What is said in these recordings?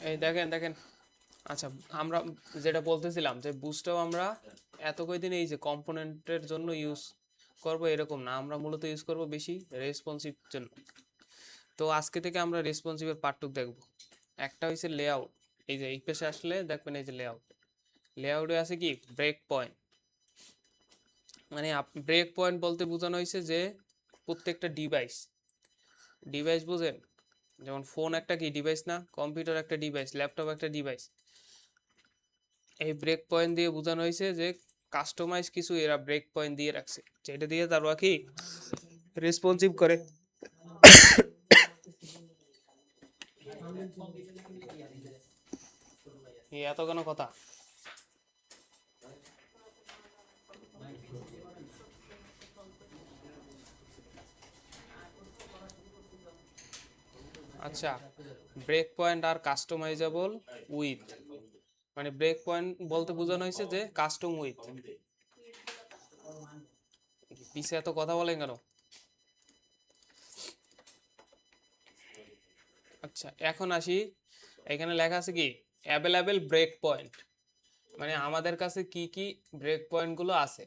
এই দেখেন দেখেন। আচ্ছা, আমরা যেটা বলতেছিলাম যে বুস্টও আমরা এত কয়দিন এই যে কম্পোনেন্টের জন্য ইউজ করব এরকম না, আমরা মূলত ইউজ করব বেশি রেসপন্সিভ জন্য। তো আজকে থেকে আমরা রেসপন্সিভের পার্টটুক দেখব। একটা হচ্ছে লেআউট। এই যে এই পেশে আসলে দেখবেন এই যে লেআউট, লেআউটে আছে কি ব্রেক পয়েন্ট। মানে ব্রেক পয়েন্ট বলতে বোঝানো হয়েছে যে প্রত্যেকটা ডিভাইস, ডিভাইস বুঝেন, যেমন ফোন একটা কি ডিভাইস না, কম্পিউটার একটা ডিভাইস, ল্যাপটপ একটা ডিভাইস। এই ব্রেক পয়েন্ট দিয়ে বোঝানো হয়েছে যে কাস্টমাইজ কিছু এরা ব্রেক পয়েন্ট দিয়ে রাখছে, যেটা দিয়ে তারা কি রেসপন্সিভ করে। এত কেন কথা। আচ্ছা, ব্রেক পয়েন্ট আর কাস্টমাইজেবল উইথ, মানে ব্রেক পয়েন্ট বলতে বোঝানো হয়েছে যে কাস্টম উইথ। পিছে এত কথা বলেন কেন? আচ্ছা, এখন আসি, এখানে লেখা আছে কি অ্যাভেলেবেল ব্রেক পয়েন্ট, মানে আমাদের কাছে কি কি ব্রেক পয়েন্ট গুলো আছে।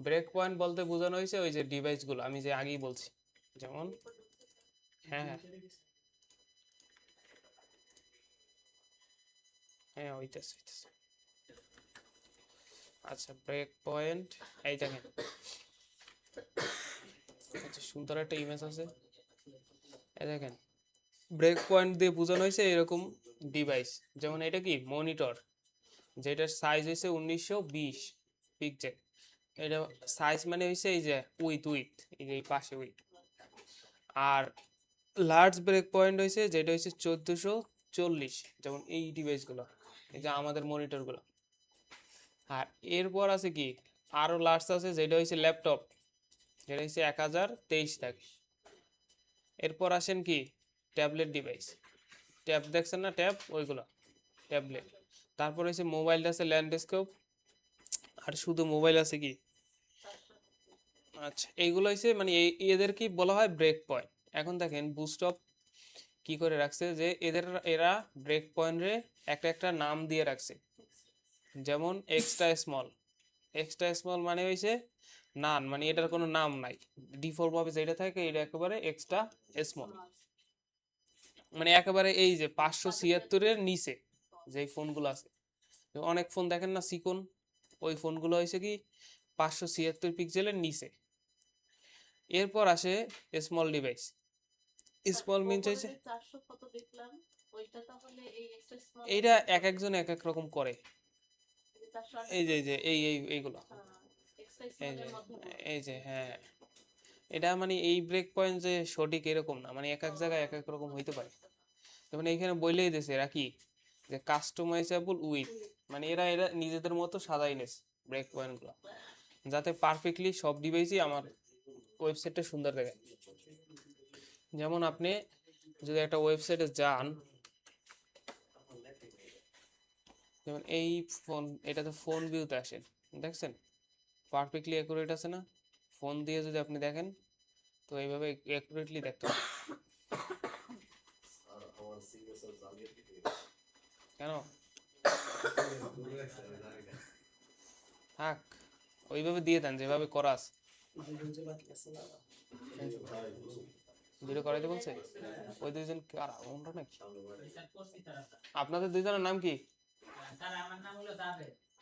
ব্রেক পয়েন্ট বলতে বোঝানো হয়েছে ওই যে ডিভাইস গুলো আমি যে আগেই বলছি, যেমন হ্যাঁ হ্যাঁ হ্যাঁ হইতেছে হইতেছে। আচ্ছা, ব্রেক পয়েন্ট এই দেখেন। আচ্ছা, সুন্দর একটা ইমেজ আছে, এই দেখেন। ব্রেক পয়েন্ট দিয়ে বোঝানো হয়েছে এরকম ডিভাইস, যেমন এটা কি মনিটর, যেটার সাইজ হয়েছে 1920 পিক্সেল। এটা সাইজ মানে হয়েছে এই যে উইথ উইথ, এই যে এই পাশে উইথ। আর লার্জ ব্রেক পয়েন্ট হয়েছে যেটা হয়েছে 1440, যেমন এই ডিভাইসগুলো, এই যে আমাদের মনিটরগুলো। আর এরপর আছে কি আরো লার্জ আছে যেটা হয়েছে ল্যাপটপ, যেটা হচ্ছে 1023 থাকে। এরপর আসেন কি ট্যাবলেট ডিভাইস, ট্যাব দেখছেন না, ট্যাব ওইগুলো ট্যাবলেট। তারপর হচ্ছে মোবাইলটা আছে ল্যান্ডস্কেপ, আর শুধু মোবাইল আছে কি। আচ্ছা, এইগুলো হচ্ছে মানে এদের কি বলা হয় ব্রেক পয়েন্ট। এখন দেখেন বুস্টপ কি করে রাখছে যে এরা ব্রেক পয়েন্টে একটা একটা নাম দিয়ে রাখছে, যেমন এক্সট্রা স্মল। এক্সট্রা স্মল মানে হয়েছে নান, মানে এটার কোনো নাম নাই, ডিফল্ট ভাবে যেটা থাকে এটা একেবারে এক্সট্রা স্মল। মানে একেবারে এই যে 576-এর নিচে যে ফোনগুলো আছে, অনেক ফোন দেখেন না সিকন, ওই ফোনগুলো হয়েছে কি 576 পিক্সেলের নিচে। এরপর আসে স্মল ডিভাইস। স্মল মিনস হয়েছে এইটা এক একজন এক এক রকম করে। এই যে এইগুলো, এই যে এই যে হ্যাঁ, এটা মানে এই ব্রেক পয়েন্ট যে সঠিক এরকম না, মানে এক এক জায়গায় এক এক রকম হইতে পারে। যেমন এইখানে বললেই দিয়েছে এরা কি যে কাস্টমাইজেবল উইথ, মানে এরা এরা নিজেদের মতো সাজাই নেছে ব্রেক পয়েন্ট গুলো, যাতে পারফেক্টলি সব ডিভাইসই আমার ওয়েবসাইটটা সুন্দর দেখে। যেমন আপনি যদি একটা ওয়েবসাইটে যান, যেমন এই ফোন, এটাতে ফোন ভিউতে আসেন, দেখছেন পারফেক্টলি অ্যাকুরেট আছে না। ফোন দিয়ে যদি আপনি দেখেন তো এইভাবে অ্যাকুরেটলি দেখতে পাবেন। কেন থাক, ওইভাবে দিয়ে দেন যেভাবে করা আছে। ভিডিও করাইতে বলছে ওই দুইজন কারা, ওনরা নাকি? আপনাদের দুইজনের নাম কি?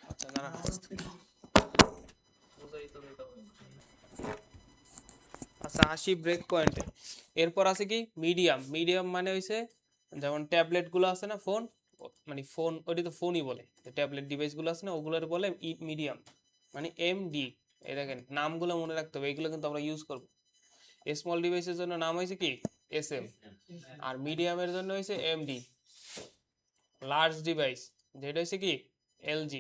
আচ্ছা দাঁড়ান, আচ্ছা আসি ব্রেক পয়েন্টে। এরপর আছে কি মিডিয়াম। মিডিয়াম মানে হইছে যেমন ট্যাবলেট গুলো আছে না ফোন, মানে ফোন ওটি তো ফোনই বলে, ট্যাবলেট ডিভাইস গুলো আছে না ওগুলোর বলে মিডিয়াম, মানে MD। এই দেখেন নামগুলো মনে রাখতে হবে, এগুলো কিন্তু আমরা ইউজ করব। স্মল ডিভাইসের জন্য নাম হয়েছে কি SM, আর মিডিয়ামের জন্য হয়েছে MD। লার্জ ডিভাইস যেটা হয়েছে কি LG,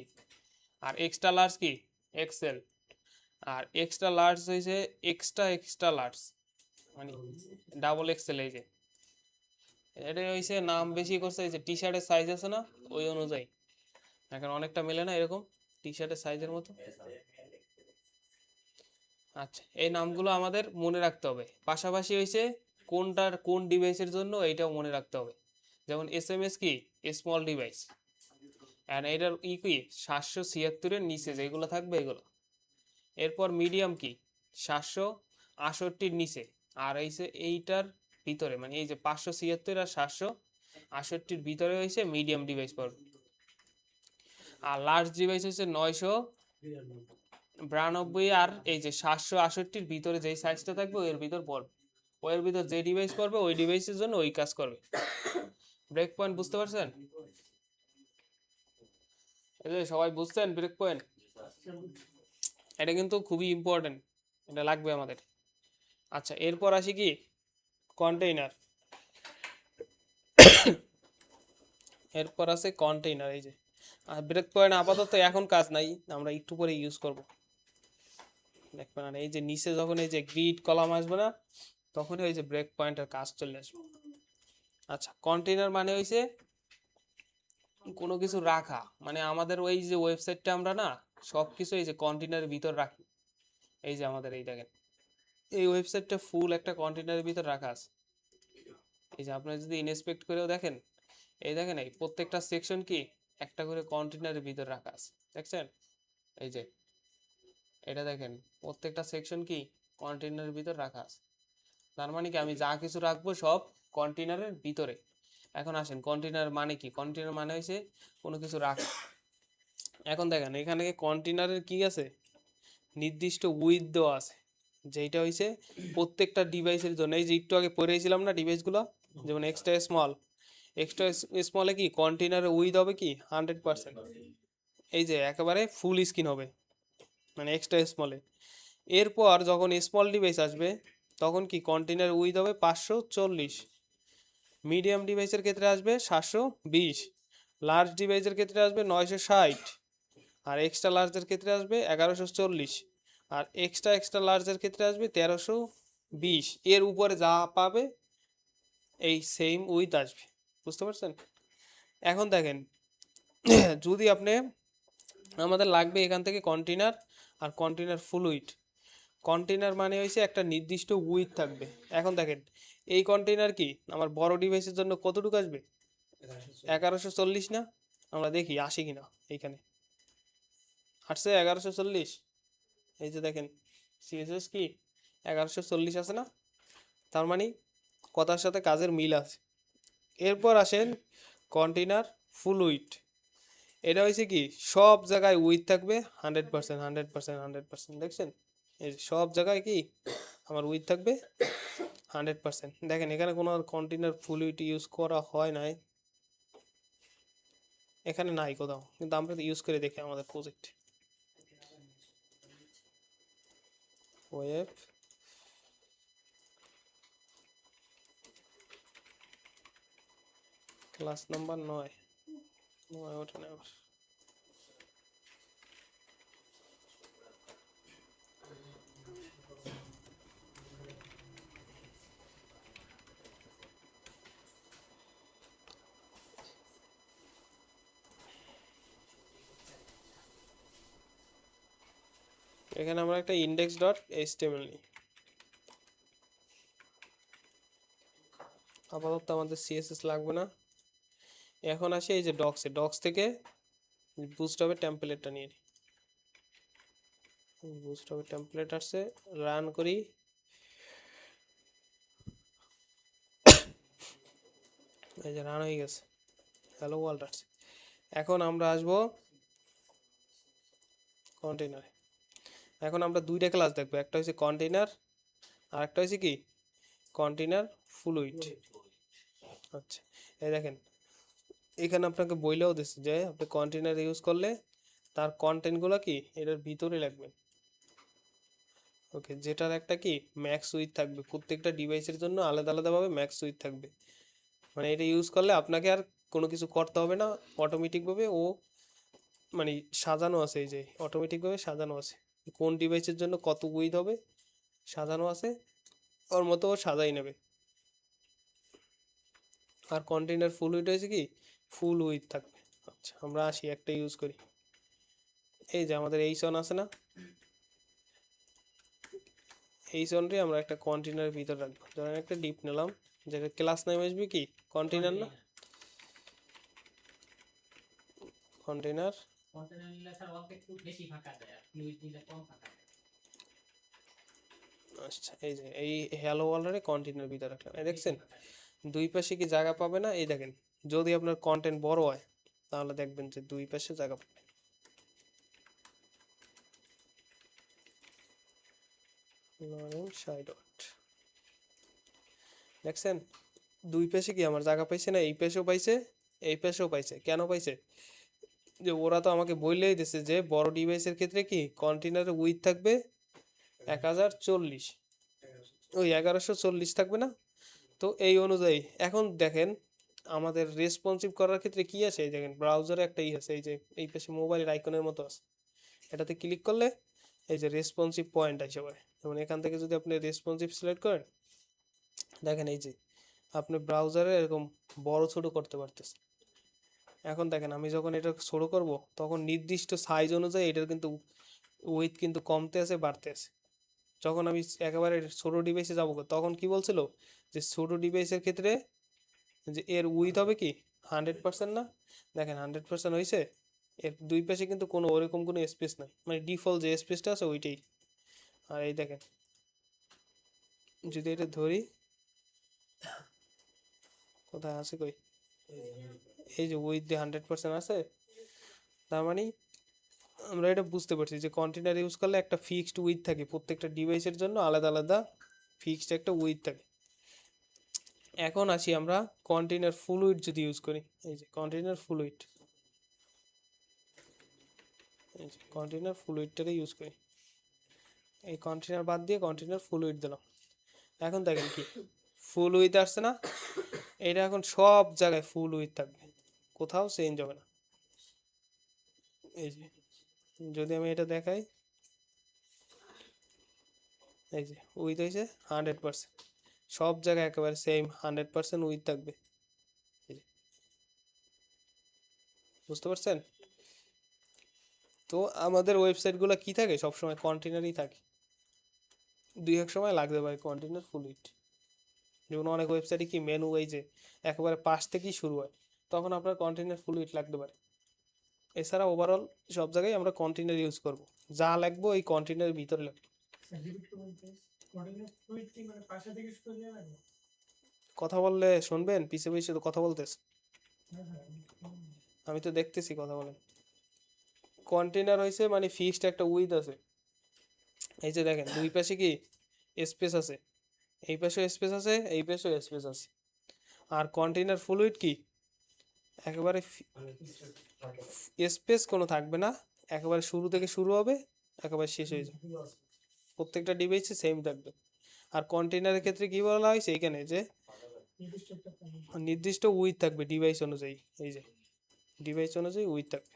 আর এক্সট্রা লার্জ কি XL, আর এক্সট্রা লার্জ হয়েছে এক্সট্রা এক্সট্রা লার্জ, মানে ডাবল XL। এই যে এটা হয়েছে নাম বেশি করছে, এই যে টি শার্টের সাইজ আছে না ওই অনুযায়ী, এখন অনেকটা মেলে না এরকম টি শার্টের সাইজের মতো। আচ্ছা, এই নামগুলো আমাদের মনে রাখতে হবে, পাশাপাশি হয়েছে কোনটার কোন ডিভাইসের জন্য এইটাও মনে রাখতে হবে। যেমন SMS কি, স্মল ডিভাইস, অ্যান্ড এটার কি 776-এর নিচে যেগুলো থাকবে এগুলো। এরপর মিডিয়াম কি 768-র নিচে, আর এইটার ভিতরে, মানে এই যে 576 আর 768-র ভিতরে হয়েছে মিডিয়াম ডিভাইস পড়বে। আর লার্জ ডিভাইস হচ্ছে 992 আর এই যে 768-র ভিতরে যেই সাইজটা থাকবে ওর ভিতর পড়বে, ওর ভিতর যে ডিভাইস পড়বে ওই ডিভাইসের জন্য ওই কাজ করবে। ব্রেক পয়েন্ট বুঝতে পারছেন? এই যে সবাই বুঝছেন ব্রেক পয়েন্ট? এটা কিন্তু খুবই ইম্পর্টেন্ট, এটা লাগবে আমাদের। আচ্ছা, এরপর আসি কি কন্টেইনার। এরপর আছে কন্টেইনার। এই যে আর ব্রেক পয়েন্ট আপাতত এখন কাজ নাই, আমরা একটু পরে ইউজ করব, দেখবেন। আর এই যে নিচে যখন এই যে গ্রিড কলাম আসবে না, তখনই ওই যে ব্রেক পয়েন্টের কাজ চলে আসবে। আচ্ছা, কন্টেইনার মানে হইছে কোনো কিছু রাখা, মানে আমাদের ওই যে ওয়েবসাইটটা আমরা না সব কিছু এই যে কন্টেইনারের ভিতর রাখি। এই যে আমাদের এই দেখেন, এই ওয়েবসাইটটা ফুল একটা কন্টেইনারের ভিতর রাখা আছে। এই যে আপনারা যদি ইনস্পেক্ট করেও দেখেন, এই দেখেন এই প্রত্যেকটা সেকশন কি একটা করে কন্টেইনারের ভিতর রাখা আছে, দেখছেন? এই যে এটা দেখেন, প্রত্যেকটা সেকশন কি কন্টেইনারের ভিতর রাখা আছে। তার মানে কি আমি যা কিছু রাখবো সব কন্টেইনারের ভিতরে। এখন আসেন, কন্টেইনার মানে কি? কন্টেইনার মানে হয়েছে কোনো কিছু রাখা। এখন দেখেন এখানে কন্টেইনারের কি আছে, নির্দিষ্ট উইথ দেওয়া আছে, যেটা হয়েছে প্রত্যেকটা ডিভাইসের জন্য। এই যে একটু আগে পড়েছিলাম না ডিভাইসগুলো, যেমন এক্সট্রা স্মল, এক্সট্রা স্মলে কি কন্টেইনারের উইথ হবে কি 100%। এই যে একেবারে ফুল স্ক্রিন হবে, মানে এক্সট্রা স্মলে। এরপর যখন স্মল ডিভাইস আসবে তখন কি কন্টেইনার উইথ হবে 540, মিডিয়াম ডিভাইসের ক্ষেত্রে আসবে 720, লার্জ ডিভাইসের ক্ষেত্রে আসবে 960, আর এক্সট্রা লার্জের ক্ষেত্রে আসবে 1140, আর এক্সট্রা লার্জের ক্ষেত্রে আসবে 1320। এর উপরে যা পাবে এই সেম উইথ আসবে, বুঝতে পারছেন? এখন দেখেন যদি আপনি, আমাদের লাগবে এখান থেকে কন্টেইনার, আর কন্টেইনার ফুল উইথ। কন্টেইনার মানে হয়েছে একটা নির্দিষ্ট উইথ থাকবে। এখন দেখেন এই কন্টেইনার কি আমার বড় ডিভাইসের জন্য কতটুকু আসবে? 1140 না? আমরা দেখি আসে কিনা। এইখানে আসছে 1140। এই যে দেখেন সিএসএস কি 1140 আছে না? তার মানে কথার সাথে কাজের মিল আছে। এরপর আসেন কন্টেইনার ফুল উইথ। এটা হয়েছে কি সব জায়গায় উইথ থাকবে 100%, 100%, 100%, দেখছেন? এই সব জায়গায় কি আমার উইথ থাকবে 100%। দেখেন এখানে কোনো কন্টেইনার ফুল উইথ ইউজ করা হয় নাই, এখানে নাই কোথাও, কিন্তু আমরা ইউজ করে দেখি আমাদের প্রজেক্ট। ওয়েব ক্লাস নাম্বার 9, ওঠে না আবার। এখানে আমরা একটা index.html নিই। আপাতত আমাদের সিএসএস লাগবে না। এখন আসি এই যে ডক্স থেকে বুস্টআপের টেমপ্লেটটা নিয়ে নিই। বুস্টআপের টেমপ্লেট আসছে, রান করি। এই যে রান হয়ে গেছে, হ্যালো ওয়ার্ল্ড আসছে। এখন আমরা আসবো কন্টেইনারে। এখন আমরা দুইটা ক্লাস দেখবো, একটা হচ্ছে কন্টেইনার আর একটা হচ্ছে কি কন্টেইনার ফুল উইথ। আচ্ছা, এই দেখেন এখানে আপনাকে বইলেও দিচ্ছে যে আপনি কন্টেইনার ইউজ করলে তার কন্টেন্টগুলো কি এটার ভিতরে লাগবে। ওকে, যেটার একটা কি ম্যাক্স উইথ থাকবে, প্রত্যেকটা ডিভাইসের জন্য আলাদা আলাদাভাবে ম্যাক্স উইথ থাকবে। মানে এটা ইউজ করলে আপনাকে আর কোনো কিছু করতে হবে না, অটোমেটিকভাবে ও মানে সাজানো আছে। এই যে অটোমেটিকভাবে সাজানো আছে কোন ডিভাইসের জন্য কত উইথ হবে, সাজানো আছে, ওর মতো ও সাজাই নেবে। আর কন্টেইনার ফুল উইথ হয়েছে কি ফুল উইথ থাকবে। আচ্ছা, আমরা আসি একটা ইউজ করি। এই যে আমাদের এই সন আছে না, এই জোনটি আমরা একটা কন্টেনারের ভিতর রাখবো। ধরেন একটা ডিপ নিলাম, যেটা ক্লাস নেম আসবে কি কন্টেনার না, কন্টেনার। আচ্ছা এই যে এই হ্যালো ওয়ার্ল্ডের কন্টেনার ভিতর রাখলাম, এই দেখছেন দুই পাশে কি জায়গা পাবে না? এই দেখেন যদি আপনার কন্টেন্ট বড় হয় তাহলে দেখবেন যে দুই পাশে জায়গা পাবে। দেখছেন দুই পাশে কি আমার জায়গা পাইছে না? এই পাশেও পাইছে, এই পাশেও পাইছে। কেন পাইছে? যে ওরা তো আমাকে বললেই দিছে যে বড় ডিভাইসের ক্ষেত্রে কি কন্টেনারের উইথ থাকবে 1040, ওই 1140 থাকবে না? তো এই অনুযায়ী এখন দেখেন আমাদের রেসপন্সিভ করার ক্ষেত্রে কি আছে, এই দেখেন ব্রাউজারে একটা আছে, এই যে এই পাশে মোবাইলের আইকনের মতো আছে, এটাতে ক্লিক করলে এই যে রেসপন্সিভ পয়েন্ট আসে পড়ে। যেমন এখান থেকে যদি আপনি রেসপন্সিভ সিলেক্ট করেন, দেখেন এই যে আপনি ব্রাউজারে এরকম বড় ছোট করতে পারতেছেন। এখন দেখেন আমি যখন এটা ছোট করব তখন নির্দিষ্ট সাইজ অনুযায়ী এটার কিন্তু উইথ কিন্তু কমতে আছে বাড়তে আছে। যখন আমি একেবারে ছোট ডিভাইসে যাবো তখন কি বলছিল যে ছোট ডিভাইসের ক্ষেত্রে যে এর উইথ হবে কি 100% না? দেখেন 100% হয়েছে। এর দুই পাশে কিন্তু কোনো ওরকম কোনো স্পেস নাই, মানে ডিফল্ট যে স্পেসটা আছে ওইটাই। আর এই দেখেন যদি এটা ধরি, কোথায় আছে কই, এই যে উইথ দিয়ে 100% আছে, তার মানে আমরা এটা বুঝতে পারছি যে কন্টেনার ইউজ করলে একটা ফিক্সড উইথ থাকে, প্রত্যেকটা ডিভাইসের জন্য আলাদা আলাদা ফিক্সড একটা উইথ থাকে। এখন আসি আমরা কন্টেনার ফুল উইথ যদি ইউজ করি, এই যে কন্টেনার ফুল উইথ, এই যে কন্টেনার ফুল উইথটারে ইউজ করি, এই কন্টেনার বাদ দিয়ে কন্টেনার ফুল উইথ দিলাম। এখন দেখেন কি ফুল উইথ আসছে না? এটা এখন সব জায়গায় ফুল উইথ থাকবে, কোথাও চেঞ্জ হবে না। এই যে যদি আমি এটা দেখাই, এই যে উইথ হয়েছে 100%, সব জায়গায় একেবারে সেম 100% উইথ থাকবে। এই যে বুঝতে পারছেন? তো আমাদের ওয়েবসাইটগুলো কি থাকে সবসময় কন্টেনারই থাকে, দুই এক সময় লাগতে পারে কন্টেনার ফুল উইথ। যেমন অনেক ওয়েবসাইটে কি মেনু এই যে একেবারে পাশ থেকেই শুরু হয়, তখন আপনার কন্টেনার ফুল উইথ লাগতে পারে। এছাড়া ওভারঅল সব জায়গায় আমরা কন্টেনার ইউজ করব, যা লাগবে এই কন্টেনারের ভিতরে লাগবে। কথা বললে শুনবেন, পিছে পিছে তো কথা বলতেছে, আমি তো দেখতেছি কথা বলেন। কন্টেনার হয়েছে মানে ফিক্সড একটা উইথ আছে, এই যে দেখেন দুই পাশে কি স্পেস আছে, এই পাশেও স্পেস আছে, এই পাশেও স্পেস আছে। আর কন্টেনার ফুল উইথ কি একেবারে স্পেস কোনো থাকবে না, একেবারে শুরু থেকে শুরু হবে একেবারে শেষ হয়ে যাবে, প্রত্যেকটা ডিভাইসে সেম থাকবে। আর কন্টেনারের ক্ষেত্রে কি বলা হয়েছে এখানে যে নির্দিষ্ট উইথ থাকবে ডিভাইস অনুযায়ী, এই যে ডিভাইস অনুযায়ী উইথ থাকবে।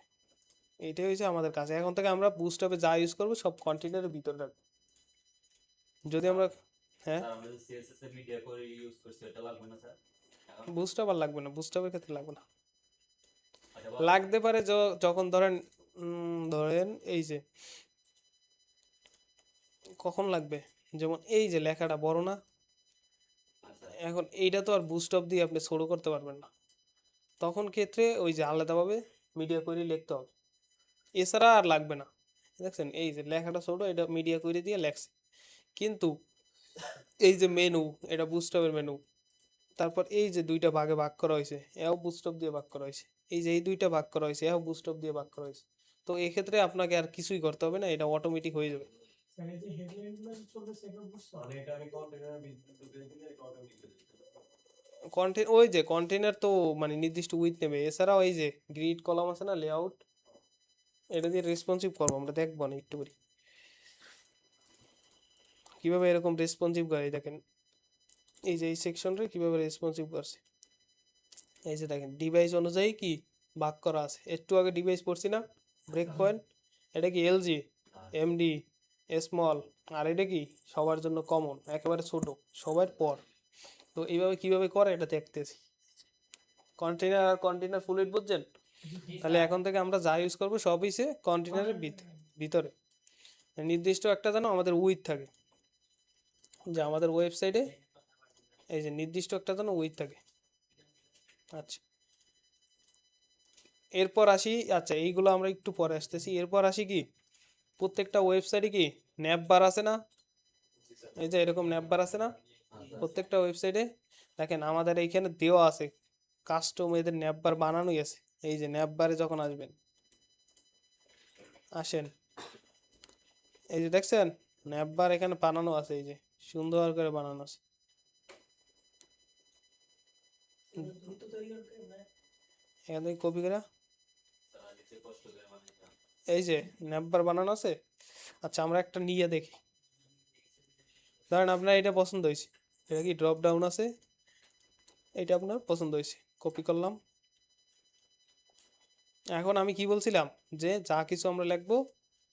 এইটাই হয়েছে আমাদের কাছে। এখন থেকে আমরা বুস্টআপে যা ইউজ করবো সব কন্টেনারের ভিতরে রাখবো। যদি আমরা হ্যাঁ বুস্টআপ আর লাগবে না, বুস্টআপের ক্ষেত্রে লাগবে না। লাগতে পারে যখন ধরেন ধরেন এই যে কখন লাগবে, যেমন এই যে লেখাটা বড় না, এখন এইটা তো আর বুস্টআপ দিয়ে আপনি ছোট করতে পারবেন না, তখন ক্ষেত্রে ওই যে আলাদাভাবে মিডিয়া করে লিখতে হবে, এছাড়া আর লাগবে না। দেখছেন এই যে লেখাটা ছোট, এটা মিডিয়া করে দিয়ে লেখছে। কিন্তু এই যে মেনু, এটা বুস্টআপের মেনু, তারপর এই যে দুইটা ভাগে ভাগ করা হয়েছে, এও বুস্টআপ দিয়ে ভাগ করা হয়েছে, এই যে এই দুইটা ভাগ করা হয়েছে এও বুস্টআপ দিয়ে ভাগ করা হয়েছে। তো এক্ষেত্রে আপনাকে আর কিছুই করতে হবে না, এটা অটোমেটিক হয়ে যাবে। কন্টেন্ট ওই যে কন্টেনার তো মানে নির্দিষ্ট উইথ নেবে, এছাড়াও এই যে গ্রিড কলাম আছে না লেআউট, এটা দিয়ে রেসপন্সিভ করবো আমরা, দেখবো না একটু করি কিভাবে এরকম রেসপন্সিভ করে। দেখেন এই যে এই সেকশনটা কিভাবে রেসপন্সিভ করছে, এই যে দেখেন ডিভাইস অনুযায়ী কি ভাগ করা আছে। একটু আগে ডিভাইস পড়ছি না ব্রেক পয়েন্ট, এটা কি এলজি, এমডি, স্মল, আর এটা কি সবার জন্য কমন একেবারে ছোট সবার পর। তো এইভাবে কিভাবে করে এটা দেখতেছি। কন্টেনার আর কন্টেনার ফুল উইথ বুঝছেন? তাহলে এখন থেকে আমরা যা ইউজ করবো সবই সে কন্টেনারের ভিতরে, নির্দিষ্ট একটা যেন আমাদের উইথ থাকে। যে আমাদের ওয়েবসাইটে এই যে নির্দিষ্ট একটা যেন উইথ থাকে। আচ্ছা, এরপর আসি, আচ্ছা এইগুলো আমরা একটু পরে আসতেছি। এরপর আসি কি, প্রত্যেকটা ওয়েবসাইটে কি ন্যাপ বার আছে না? এই যে এরকম ন্যাপ বার আছে না প্রত্যেকটা ওয়েবসাইটে? দেখেন আমাদের এইখানে দেওয়া আছে কাস্টম এদের ন্যাপ বার বানানোই আছে। এই যে ন্যাপ বারে যখন আসেন, এই যে দেখছেন ন্যাপ বার এখানে বানানো আছে, এই যে সুন্দর করে বানানো আছে। এখান থেকে কপি করে এই যে ন্যাপ বার বানানো আছে। আচ্ছা আমরা একটা নিয়ে দেখি। ধরেন আপনার এটা পছন্দ হয়েছে, এটা কি ড্রপ ডাউন আছে, এটা আপনার পছন্দ হয়েছে, কপি করলাম। এখন আমি কি বলছিলাম, যে যা কিছু আমরা লিখবো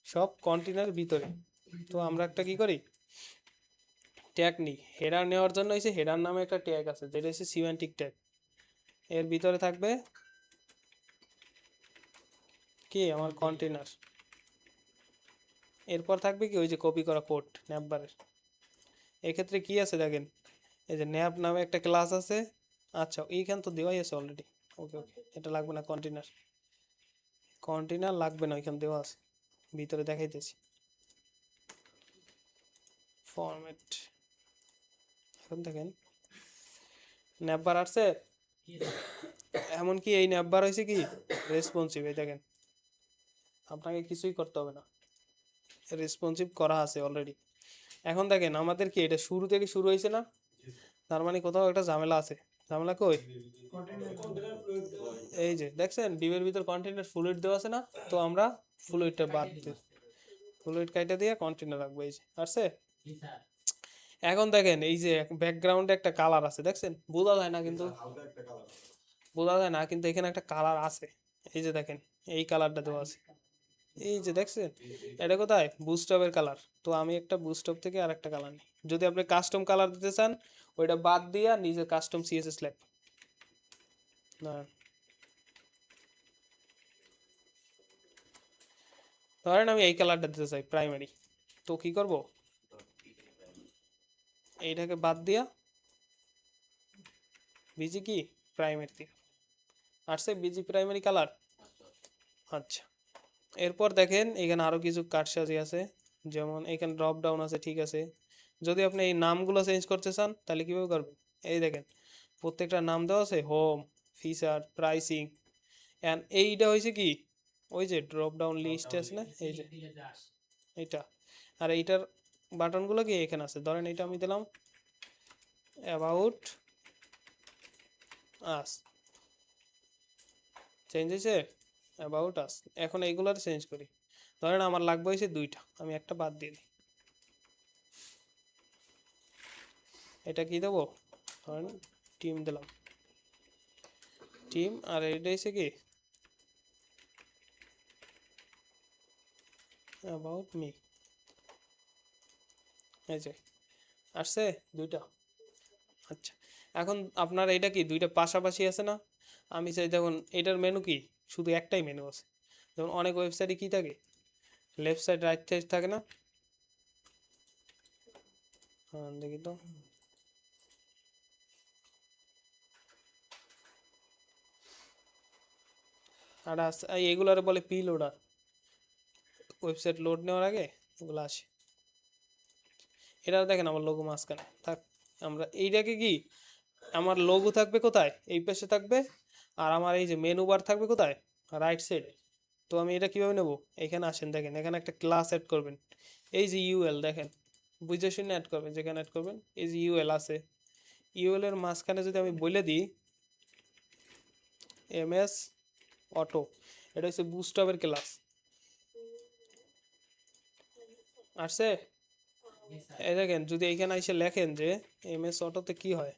সব কন্টেনারের ভিতরে। তো আমরা একটা কি করি, ট্যাগ নিই। হেডার নেওয়ার জন্য হচ্ছে হেডার নামে একটা ট্যাগ আছে, যেটা হচ্ছে সিমেন্টিক ট্যাগ। এর ভিতরে থাকবে কি আমার কন্টেনার। এরপর থাকবে কি ওই যে কপি করা কোড ন্যাপবারের। এক্ষেত্রে কি আছে দেখেন, এই যে ন্যাপ নামে একটা ক্লাস আছে। আচ্ছা এইখান তো দেওয়াই আছে অলরেডি। ওকে ওকে, এটা লাগবে না, কন্টেনার কন্টেনার লাগবে না, ওইখান দেওয়া আছে, ভিতরে দেখাইতেছি। ফরম্যাট, এখন দেখেন ন্যাপবার আসছে। এমনকি এই ন্যাপবার হয়েছে কি রেসপন্সিভ, এই দেখেন আপনাকে কিছুই করতে হবে না, রেসপন্সিভ করা আছে অলরেডি। এখন দেখেন আমাদের কি এটা শুরু থেকে শুরু হয়েছে না, তার মানে কোথাও একটা ঝামেলা আছে। ঝামেলা কই, এই যে দেখছেন ডিবের ভিতর কন্টেনার ফ্লুইড দেওয়া আছে না, তো আমরা ফ্লুইডটা বাদ দিই, ফ্লুইড কাইটা দিয়ে কন্টেনার রাখবো। এই যে আসছে। এখন দেখেন এই যে ব্যাকগ্রাউন্ডে একটা কালার আছে, দেখছেন বোঝা যায় না কিন্তু, বোঝা যায় না কিন্তু এখানে একটা কালার আছে। এই যে দেখেন এই কালারটা দেওয়া আছে, এই যে দেখছেন। এটা কোথায়, বুস্টপের কালার। তো আমি একটা বুস্টপ থেকে আর একটা কালার নিই। যদি আপনি কাস্টম কালার দিতে চান, ওইটা বাদ দিয়া নিজের কাস্টম সিএসএস লেখ না। ধরেন আমি এই কালারটা দিতে চাই প্রাইমারি, তো কি করব, এইটাকে বাদ দিয়া বিজি কি প্রাইমারি দিয়ে আসছে, বিজি প্রাইমারি কালার। আচ্ছা, এরপর দেখেন এখানে আরো কিছু কারসাজি আছে, যেমন এখানে ড্রপ ডাউন আছে, ঠিক আছে। যদি আপনি এই নামগুলো চেঞ্জ করতে চান তাহলে কিভাবে করবেন, এই দেখেন প্রত্যেকটা নাম দেওয়া আছে, হোম, ফিচার, প্রাইসিং। এন্ড এইটা হয়েছে কি ওই যে ড্রপ ডাউন লিস্ট আছে না, এই যে এইটা। আর এইটার বাটনগুলো কি এখানে আছে। ধরেন এটা আমি দিলাম অ্যাবাউট আস, চেঞ্জ হয়েছে অ্যাবাউট আস। এখন এইগুলার চেঞ্জ করি। ধরেন আমার লাগবে হয়েছে দুইটা, আমি একটা বাদ দিয়ে দিই। এটা কি দেবো, ধরেন টিম দিলাম, টিম। আর এটা হচ্ছে কি অ্যাবাউট মি, এই যে আসছে দুইটা। আচ্ছা, এখন আপনার এটা কি দুইটা পাশাপাশি আছে না, আমি চাই দেখুন এটার মেনু কি শুধু একটাই মেনু আছে। যেমন অনেক ওয়েবসাইটে কি থাকে, লেফট সাইড রাইট সাইড থাকে না। হ্যাঁ দেখি তো, আর এইগুলার বলে পি লোডার। ওয়েবসাইট লোড নেওয়ার আগে এগুলো আসে। এটা দেখেন আমার লোগো মাঝখানে থাক। আমরা এইটাকে কি, আমার লোগো থাকবে কোথায়, এই পাশে থাকবে। আর আমার এই যে মেনু বার থাকবে কোথায়, রাইট সাইড। তো আমি এটা কিভাবে নেব, এখানে আসেন দেখেন এখানে একটা ক্লাস অ্যাড করবেন, এই যে ইউএল দেখেন, বুঝে শুনে অ্যাড করবেন। যেখানে অ্যাড করবেন এই যে ইউএল আছে, ইউএল এর মাঝখানে যদি আমি বলে দিই এমএস অটো, এটা হচ্ছে বুস্টআপের ক্লাস। আসছে, এই দেখেন যদি এইখানে এসে লেখেন যে এমএস অটোতে কি হয়,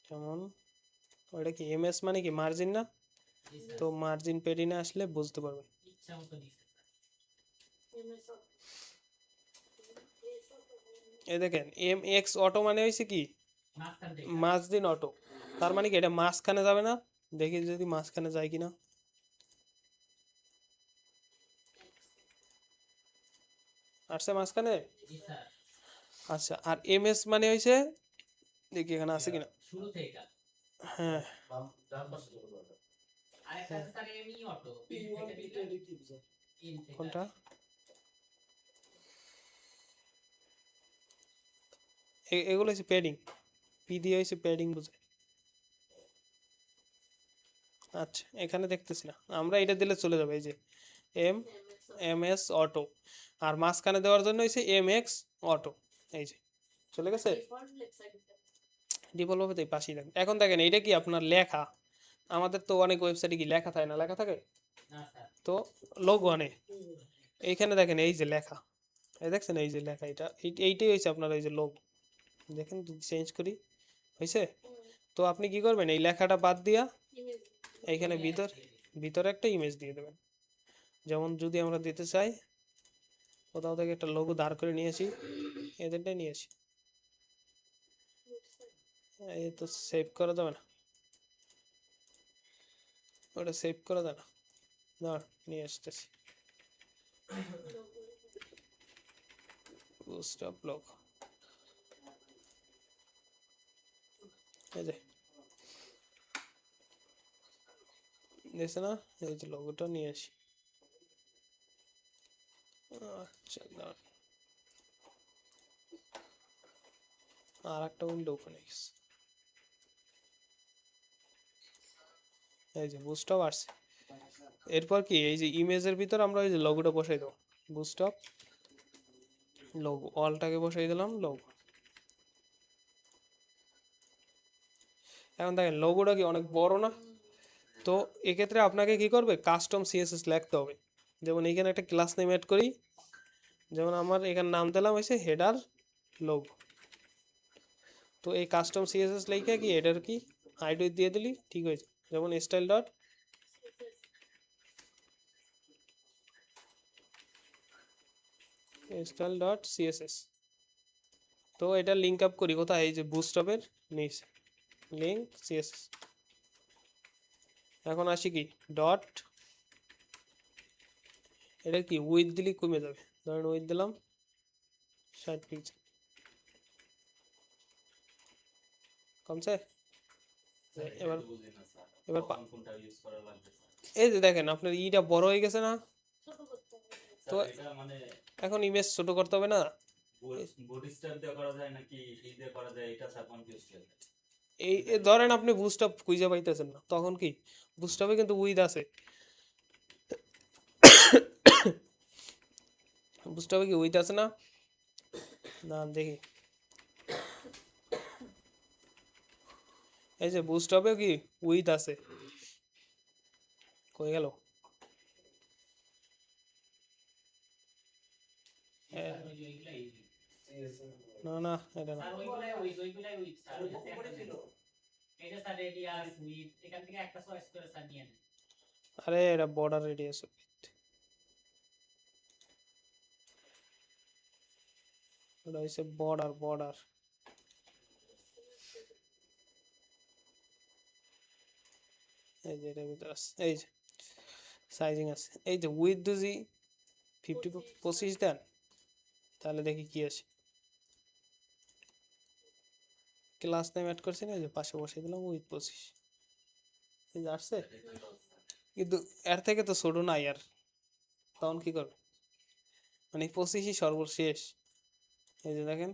যেমন ওটা কি এমএস মানে কি মার্জিন না, তো মার্জিন পেরিনে আসলে বুঝতে পারবেন। এই দেখেন এম এক্স অটো মানে হয়েছে কি মার্জিন অটো, তার মানে কি এটা মাঝখানে যাবে না। দেখি যদি মাঝখানে যায় কিনা, আসছে মাঝখানে? আচ্ছা, আর এমএস মানে হইছে, দেখি এখানে আছে কিনা। হ্যাঁ, কোনটা? এগুলো হচ্ছে প্যাডিং, পি দিয়ে হয়েছে প্যাডিং বুঝে। আচ্ছা, এখানে দেখতেছি না, আমরা এটা দিলে চলে যাবে, এই যে এম এম এস অটো, আর মাঝখানে দেওয়ার জন্য হয়েছে এম এক্স অটো, এই যে চলে গেছে। ডিফল্ট ভাবে তো এই পাশেই দেখেন। এখন দেখেন এটা কি আপনার লেখা, আমাদের তো অনেক ওয়েবসাইটে কি লেখা থাকে না, লেখা থাকে তো লোগো আনে, এইখানে দেখেন এই যে লেখা, এই দেখছেন এই যে লেখা, এটা এইটাই হয়েছে আপনার এই যে লোগো। দেখেন যদি চেঞ্জ করি, হয়েছে? তো আপনি কি করবেন, এই লেখাটা বাদ দিয়া এইখানে ভিতরে একটা ইমেজ দিয়ে দেবেন। যেমন যদি আমরা দিতে চাই, কোথাও থেকে একটা লোগো দাঁড় করে নিয়েছি, এদেরটাই নিয়েছি, এই তো সেভ করা যাবে না, ওটা সেভ করা যায় না, দাঁড় নিয়ে আসতেছি, বুস্টআপ লোগো, এই যে দেখছে না, এই যে লোগোটা নিয়ে আসি। আচ্ছা দাঁড়, আর একটা উইন্ডো ওপেন হয়ে গেছে, এই যে বুস্টআপ আসছে। এরপর কি, এই যে ইমেজের ভিতর আমরা এই যে লোগোটা বসাই দেবো, বুস্টআপ লোগো, অলটাকে বসাই দিলাম লোগো। এখন দেখেন লোগোটা কি অনেক বড় না, তো এক্ষেত্রে আপনাকে কি করবে, কাস্টম সিএসএস লিখতে হবে। যেমন এইখানে একটা ক্লাস নেম অ্যাড করি, যেমন আমার এখানে নাম দিলাম হয়েছে হেডার লোগো, তো এই কাস্টম সিএসএস লিখে কি হেডার কি হাইড উইথ দিয়ে দিলি ঠিক হয়েছে। যেমন style.css, তো এটা লিঙ্ক আপ করি কোথায়, এই যে বুস্টআপের নিচে লিঙ্ক সিএসএস। এখন আসি কি ডট, এটা কি উইথ দিলি কমে যাবে, ধরেন উইথ দিলাম 60 পিক্সেল, কমছে। এবার এবার এই যে দেখেন আপনার ইটা বড় হয়ে গেছে না, তো এখন ইমেজ ছোট করতে হবে না, এই ধরেন আপনি বুস্টআপ খুঁজে পাইতেছেন না, তখন কি বুস্টআপে কিন্তু উইথ আছে, বুস্টআপে কি উইথ আছে না, না দেখি, এই যে বুস্টআপে কি উইথ আছে, কই গেল, না না এটা না, আরে এটা বর্ডার রেডিয়াস, এটা হচ্ছে বর্ডার, এই যে এটার ভিতরে আছে, এই যে সাইজিং আছে, এই যে উইথ যদি 50 25 দেন, তাহলে দেখি কি আছে, ক্লাস নেম অ্যাড করছি না, এই যে পাশে বসিয়ে দিলাম উইথ 25, এই যে আসছে, কিন্তু এর থেকে তো ছোট নাই আর, তখন কি করবে, মানে 25ই সর্বশেষ, এই যে দেখেন,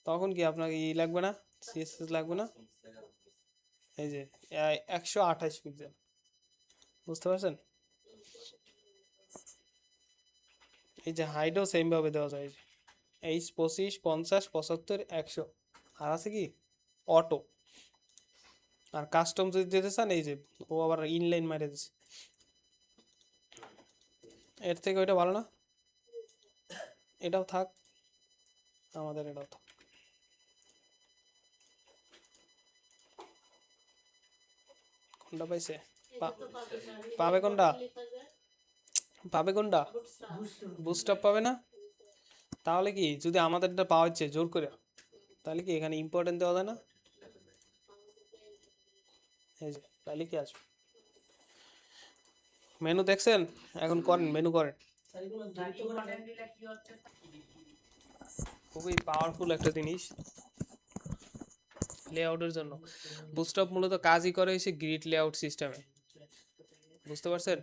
তখন কি আপনাকে ই লাগবে না, সিএসএস লাগবে না, এই যে 128 পিক্সেল, বুঝতে পারছেন। এই যে হাইটও সেম ভাবে দেওয়া যায়, এই 25 50 75 100, আর আছে কি অটো, আর কাস্টম যদি দিতে চান এই যে ও আবার ইনলাইন মারে দিচ্ছে, এর থেকে ওইটা ভালো না, এটাও থাক, আমাদের এটাও থাক, কোনটা পাইছে, পাবে কোনটা, পাবে কোনটা, বুস্টআপ পাবে না, তাহলে কি যদি আমাদেরটা পাওয়া যাচ্ছে জোর করে, তাহলে কি এখানে ইম্পর্টেন্ট দেওয়া যায় না, এই যে তাহলে কি আসবে, মেনু দেখছেন, এখন করেন মেনু করেন, খুবই পাওয়ারফুল একটা জিনিস লেআউটের জন্য। বুস্টআপ মূলত কাজই করে এসে গ্রিড লেআউট সিস্টেমে, বুঝতে পারছেন?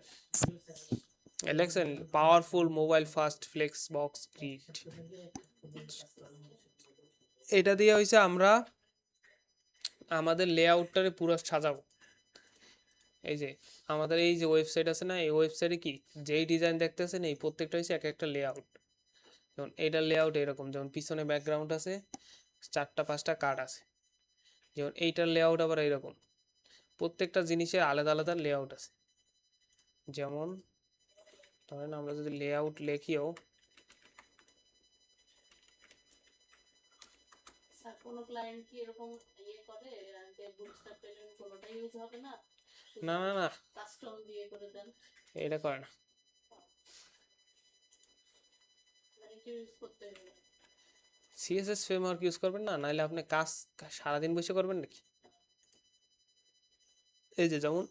লেখছেন powerful mobile fast flex box grid. এটা দিয়ে হয়েছে আমরা আমাদের লেআউটটারে পুরো সাজাবো। এই যে আমাদের এই যে ওয়েবসাইট আছে না, এই ওয়েবসাইটে কি যেই ডিজাইন দেখতেছেন এই প্রত্যেকটা হচ্ছে এক একটা লেআউট। যেমন এইটার লেআউট এরকম, যেমন পিছনে ব্যাকগ্রাউন্ড আছে, 4টা 5টা কার্ড আছে। যেমন এইটার লেআউট আবার এইরকম, প্রত্যেকটা জিনিসের আলাদা আলাদা লেআউট আছে। যেমন ধরেন আমরা যদি লেআউট লিখিও, কোনো ক্লায়েন্ট কি এরকম করে যে বুটস্ট্র্যাপ পেলেন কোনোটা ইউজ হবে না, না না না কাস্টম দিয়ে করে দেন, এটা করে না, মানে কি ইউজ করতে হবে? সিএসএস ফ্রেমওয়ার্ক ইউজ করবেন না, নাহলে আপনি কাজ সারাদিন বসে করবেন নাকি? এই যে যেমন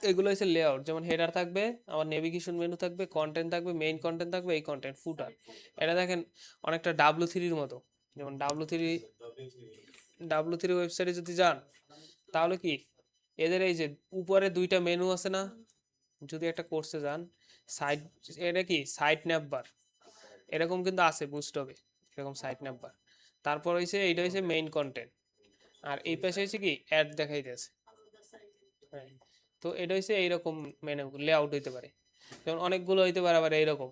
এগুলো হচ্ছে লেআউট, যেমন হেডার থাকবে, আবার নেভিগেশন মেনু থাকবে, কন্টেন্ট থাকবে, মেইন কন্টেন্ট থাকবে, এই কন্টেন্ট ফুটার। এটা দেখেন অনেকটা W3-র মতো। যেমন ডাব্লু থ্রি ওয়েবসাইটে যদি যান তাহলে কি এদের এই যে উপরে 2টা মেনু আছে না, যদি একটা কোর্সে যান সাইট, এটা কি সাইট ন্যাপ বার এরকম কিন্তু আছে বুস্টআপে, এরকম সাইট ন্যাপ বার। তারপর হইছে এইটা হইছে মেইন কন্টেন্ট, আর এই পাশে হইছে কি অ্যাড দেখাইতেছে। হ্যাঁ, তো এটা হচ্ছে এইরকম মেনু লেআউট হইতে পারে, যেমন অনেকগুলো হইতে পারে আবার এইরকম।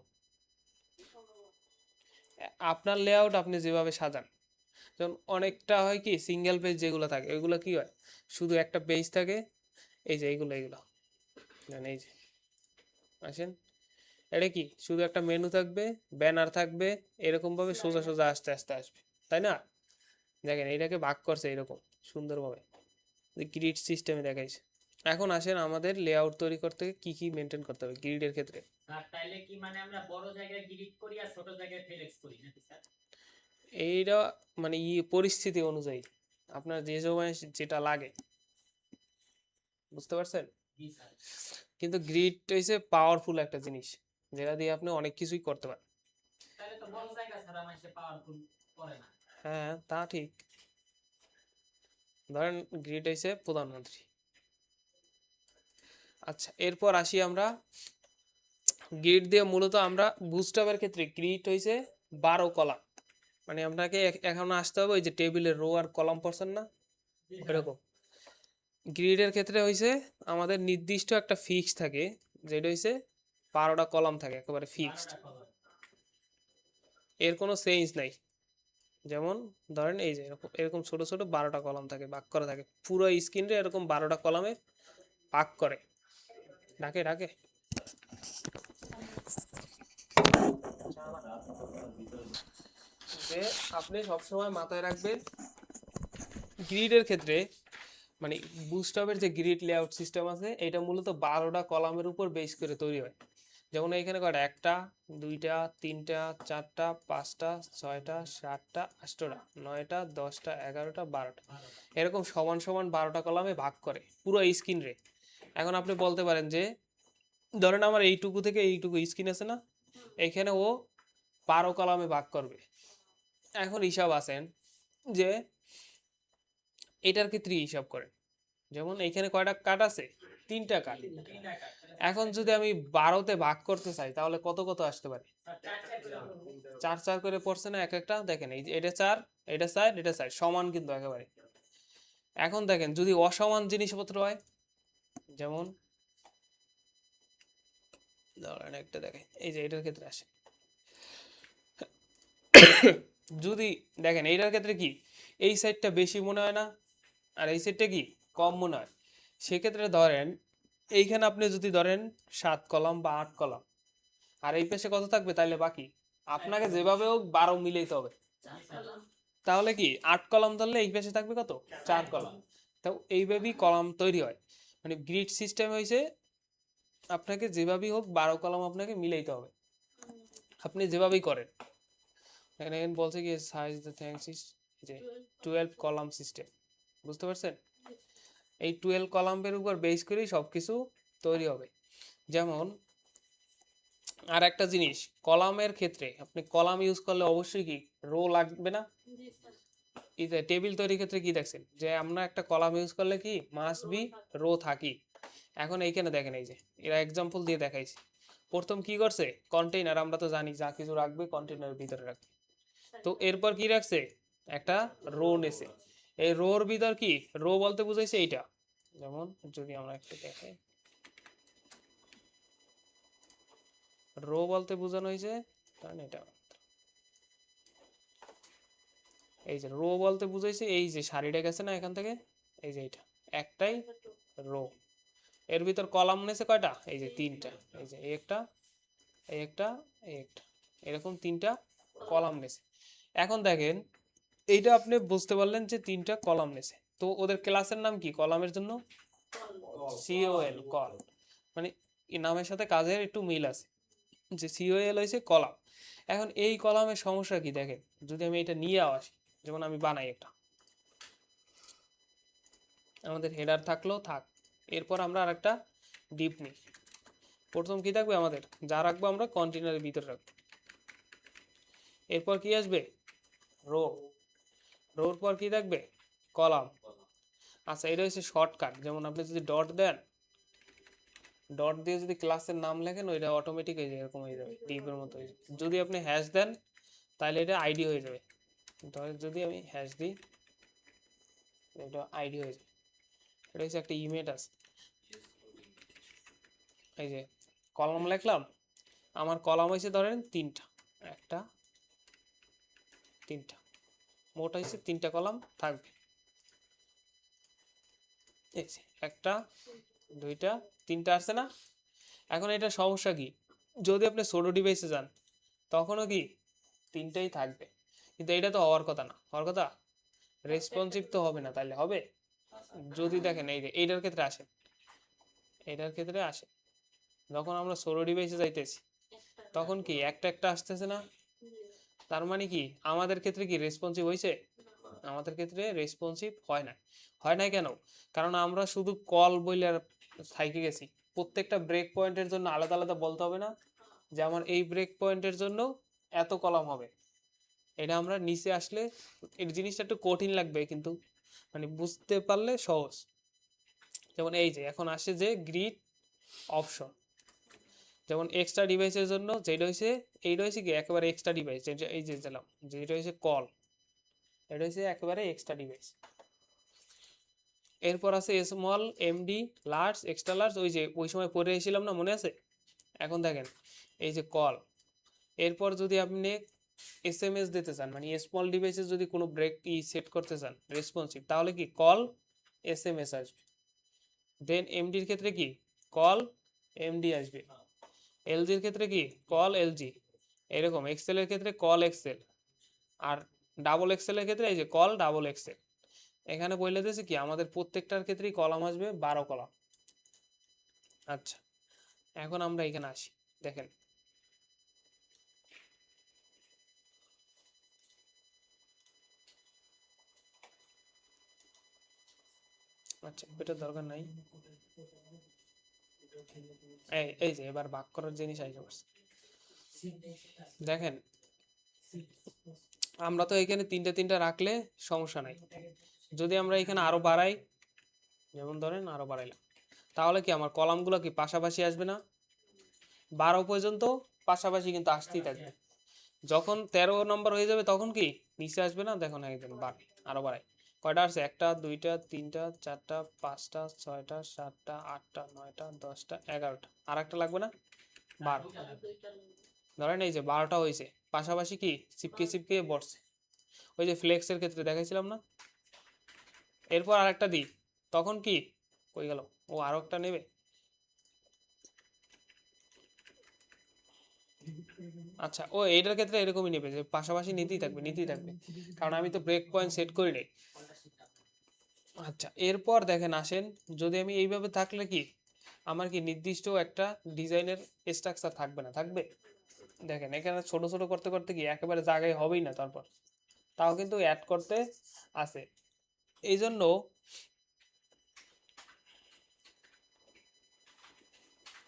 আপনার লেআউট আপনি যেভাবে সাজান, যেমন অনেকটা হয় কি সিঙ্গেল পেজ যেগুলো থাকে ওইগুলো কি হয় শুধু একটা পেজ থাকে। এই যে এইগুলো মানে এই যে আসেন, এটা কি শুধু একটা মেনু থাকবে, ব্যানার থাকবে, এরকম ভাবে সোজা সোজা আস্তে আস্তে আসবে, তাই না? দেখেন এইটাকে ভাগ করছে এরকম সুন্দরভাবে, গ্রিড সিস্টেমে দেখাইছে। এখন আসেন আমাদের লেআউট তৈরি করতে কি কি মেনটেন করতে হবে গ্রিডের ক্ষেত্রে। তাইলে কি মানে আমরা বড় জায়গায় গ্রিড করি আর ছোট জায়গায় ফ্লেক্স করি নাকি স্যার? এইটা মানে পরিস্থিতি অনুযায়ী আপনার যে সময় যেটা লাগে, বুঝতে পারছেন? জি স্যার। কিন্তু গ্রিড হইছে পাওয়ারফুল একটা জিনিস, যেটা দিয়ে আপনি অনেক কিছুই করতে পারেন। তাহলে তো বড় জায়গা ছাড়া মানুষে পাওয়ারফুল করে না। হ্যাঁ তা ঠিক। ধরেন গ্রিড হইছে প্রধানমন্ত্রী। আচ্ছা এরপর আসি আমরা গ্রিড দিয়ে মূলত আমরা বুস্টআপের ক্ষেত্রে গ্রিড হইছে 12 কলাম, মানে আপনাকে এখন আসতে হবে ওই যে টেবিলের রো আর কলাম পড়ছেন না এরকম। গ্রিডের ক্ষেত্রে হইছে আমাদের নির্দিষ্ট একটা ফিক্স থাকে, যেটা হইছে 12টা কলাম থাকে একেবারে ফিক্সড, এর কোনো চেঞ্জ নাই। যেমন ধরেন এই যে এরকম এরকম ছোট ছোট 12টা কলাম থাকে, ভাগ করা থাকে পুরো স্ক্রিনে, এরকম 12টা কলামে ভাগ করে ডাকে ডাকে। যে আপনি সবসময় মাথায় রাখবেন গ্রিডের ক্ষেত্রে, মানে বুস্টআপের যে গ্রিড লেআউট সিস্টেম আছে এটা মূলত 12টা কলামের উপর বেস করে তৈরি হয়। যেমন এখানে কয়টা 1টা 2টা 3টা 4টা 5টা 6টা 7টা 8টা 9টা 10টা 11টা 12টা, এরকম সমান সমান 12টা কলামে ভাগ করে পুরো স্ক্রিন রে। এখন আপনি বলতে পারেন যে ধরেন আমার এইটুকু থেকে এইটুকু স্ক্রিন আছে না, এখানে ও 12 কলামে ভাগ করবে। এখন হিসাব আছেন যে এটার ক্ষেত্রে হিসাব করেন, যেমন এখানে কয়টা কাট আছে 3টা কাট। এখন যদি আমি 12তে ভাগ করতে চাই তাহলে কত কত আসতে পারে? 4 4 করে পড়ছে না এক একটা, দেখেন এই যে এটা 4 এটা 4 এটা 4 সমান কিন্তু একেবারে। এখন দেখেন যদি অসমান জিনিসপত্র হয়, যেমন ধরেন একটা দেখেন এই যে এটার ক্ষেত্রে আসে, যদি দেখেন এইটার ক্ষেত্রে কি এই সাইডটা বেশি মনে হয় না আর এই সাইডটা কি কম মনে হয়, সেক্ষেত্রে ধরেন এইখানে আপনি যদি ধরেন 7 কলাম বা 8 কলাম, আর এই পাশে কত থাকবে তাহলে বাকি আপনাকে যেভাবে হোক 12 মিলাইতে হবে। তাহলে কি 8 কলাম ধরলে এই পাশে থাকবে কত 4 কলাম। তো এইভাবেই কলাম তৈরি হয়, মানে গ্রিড সিস্টেম হয়েছে আপনাকে যেভাবেই হোক 12 কলাম আপনাকে মিলাইতে হবে, আপনি যেভাবেই করেন। এখানে বলছে কি সাইজ দ্য থ্যাঙ্কস ইজ যে 12 কলাম সিস্টেম, বুঝতে পারছেন? এই 12 কলামের উপর বেস করেই সবকিছু তৈরি হবে। যেমন আর একটা জিনিস, কলামের ক্ষেত্রে আপনি কলাম ইউজ করলে অবশ্যই কি রো লাগবে না? জি স্যার। এই যে টেবিল তৈরির ক্ষেত্রে কি দেখছেন যে আমরা একটা কলাম ইউজ করলে কি মাস্ট বি রো থাকি। এখন এইখানে দেখেন এই যে এরা এক্সাম্পল দিয়ে দেখাইছে। প্রথম কি করছে, কন্টেইনার, আমরা তো জানি যা কিছু রাখবে কন্টেইনারের ভিতরে রাখবে। তো এরপর কি রাখছে, একটা রো নেছে। এই রোর ভিতর কি রো বলতে বুঝাইছে এইটা। যেমন যদি আমরা একটু দেখাই, রো বলতে বোঝানো হয়েছে, কারণ এটা এই যে রো বলতে বুঝাইছে এই যে সারিটা গেছে না এখান থেকে, এই যে এটা একটাই রো। এর ভিতর কলাম নেছে কয়টা, এই যে তিনটা, এই যে এই একটা, এই একটা, এই একটা, এরকম তিনটা কলাম নেছে। এখন দেখেন এইটা আপনি বুঝতে পারলেন যে তিনটা কলাম নেছে। তো ওদের ক্লাসের নাম কি কলামের জন্য? COL, call. মানে এই নামের সাথে কাজের একটু মিল আছে, যে সিওএল হয়েছে কলাম। এখন এই কলামের সমস্যা কি দেখেন, যদি আমি এটা নিয়ে আসি, যেমন আমি বানাই একটা, আমাদের হেডার থাকলো থাক, এরপর আমরা আর একটা ডিপ নিই। প্রথম কি থাকবে আমাদের, যা রাখবো আমরা কন্টেনারের ভিতরে রাখবো। এরপর কি আসবে, রো। রোর পর কি থাকবে, কলাম। আচ্ছা এটা হচ্ছে শর্টকাট, যেমন আপনি যদি ডট দেন, ডট দিয়ে যদি ক্লাসের নাম লেখেন ওইটা অটোমেটিক এই যে এরকম হয়ে যাবে, ডিপের মতো হয়ে যাবে। যদি আপনি হ্যাশ দেন তাহলে এটা আইডি হয়ে যাবে। ধরেন যদি আমি হ্যাশ দিই, এটা আইডি হয়ে যাবে। এটা হচ্ছে একটা ইমেজ আছে, এই যে কলাম লিখলাম, আমার কলাম হয়েছে ধরেন তিনটা, একটা, তিনটা, মোট হয়েছে তিনটা কলাম থাকবে। এই যে একটা, দুইটা, তিনটা আসছে না? এখন এটা সমস্যা কি, যদি আপনি ছোট ডিভাইসে যান তখনও কি তিনটাই থাকবে, কিন্তু এটা তো হওয়ার কথা না। হওয়ার কথা রেসপন্সিভ তো হবে না, তাহলে হবে? যদি দেখেন এই যে এইটার ক্ষেত্রে আসে, এটার ক্ষেত্রে আসে, যখন আমরা ছোট ডিভাইসে যাইতেছি তখন কি একটা একটা আসতেছে না? তার মানে কি আমাদের ক্ষেত্রে কি রেসপন্সিভ হয়েছে? আমাদের ক্ষেত্রে রেসপন্সিভ হয় না। হয় না কেন? কারণ আমরা শুধু কল বলে থাইকে গেছি। প্রত্যেকটা ব্রেক পয়েন্টের জন্য আলাদা আলাদা বলতে হবে না যে আমার এই ব্রেক পয়েন্টের জন্য এত কলাম হবে। এটা আমরা নিচে আসলে এই জিনিসটা একটু কঠিন লাগবে, কিন্তু মানে বুঝতে পারলে সহজ। যেমন এই যে এখন আসে যে গ্রিড অপশন, যেমন এক্সট্রা ডিভাইসের জন্য যেটা হয়েছে, এইটা হয়েছে কি একেবারে এক্সট্রা ডিভাইস, যেটা এই যে দিলাম, যেটা হয়েছে কল, এটা হচ্ছে একেবারে এক্সট্রা ডিভাইস। এরপর আছে small, MD, large, extra large, ওই যে ওই সময় পড়ে এসেছিলাম না, মনে আছে? এখন দেখেন এই যে কল, এরপর যদি আপনি এসএমএস দিতে চান, মানে স্মল ডিভাইসে যদি কোনো ব্রেক সেট করতে চান রেসপন্সিভ, তাহলে কি কল এসএমএস আসবে। দেন এমডির ক্ষেত্রে কি কল এমডি আসবে। এলজির ক্ষেত্রে কি কল এলজি। এরকম এক্সেল এর ক্ষেত্রে কল এক্সেল। আর ডাবল এক্সেল এর ক্ষেত্রে এই যে কল ডাবল এক্সেল। এখানে বলে দিয়েছে কি আমাদের প্রত্যেকটার ক্ষেত্রেই কলাম আসবে 12 কলাম। আচ্ছা এখন আমরা এখানে আসি, দেখেন আচ্ছা এটার দরকার নাই। এই যে এবার ভাগ করার জিনিস আইসা পড়ছে। দেখেন আমরা তো এখানে তিনটা তিনটা রাখলে সমস্যা নাই। যদি আমরা এখানে আরো বাড়াই, যেমন ধরেন আরো বাড়াইলাম, তাহলে কি আমার কলামগুলো কি পাশাপাশি আসবে না? 12 পর্যন্ত পাশাপাশি কিন্তু আসতেই থাকবে। যখন 13 নম্বর হয়ে যাবে তখন কি নিচে আসবে না? দেখুন একদম বাড়ে, আরো বাড়াই। কয়টা আসছে? একটা, দুইটা, তিনটা, চারটা, পাঁচটা, ছয়টা, সাতটা, আটটা, নয়টা, 10টা, 11টা, আর একটা লাগবে না? 12। ধরেন এই যে 12টা হয়েছে, পাশাপাশি কি চিপকে চিপকে বসছে, ওই যে ফ্লেক্সের ক্ষেত্রে দেখাইছিলাম না? এরপর আরেকটা দিই, তখন কি কই গেল, ও আরো একটা নেবে। আচ্ছা ও এইটার ক্ষেত্রে এরকমই নেবে যে পাশাপাশি নিতেই থাকবে নিতেই থাকবে, কারণ আমি তো ব্রেক পয়েন্ট সেট করি নাই। আচ্ছা এরপর দেখেন আসেন, যদি আমি এইভাবে থাকলে কি আমার কি নির্দিষ্ট একটা ডিজাইনের স্ট্রাকচার থাকবে না? থাকবে। দেখেন এখানে ছোট ছোট করতে করতে কি একেবারে জায়গায় হবেই না, তারপর তাও কিন্তু অ্যাড করতে আছে। এই জন্য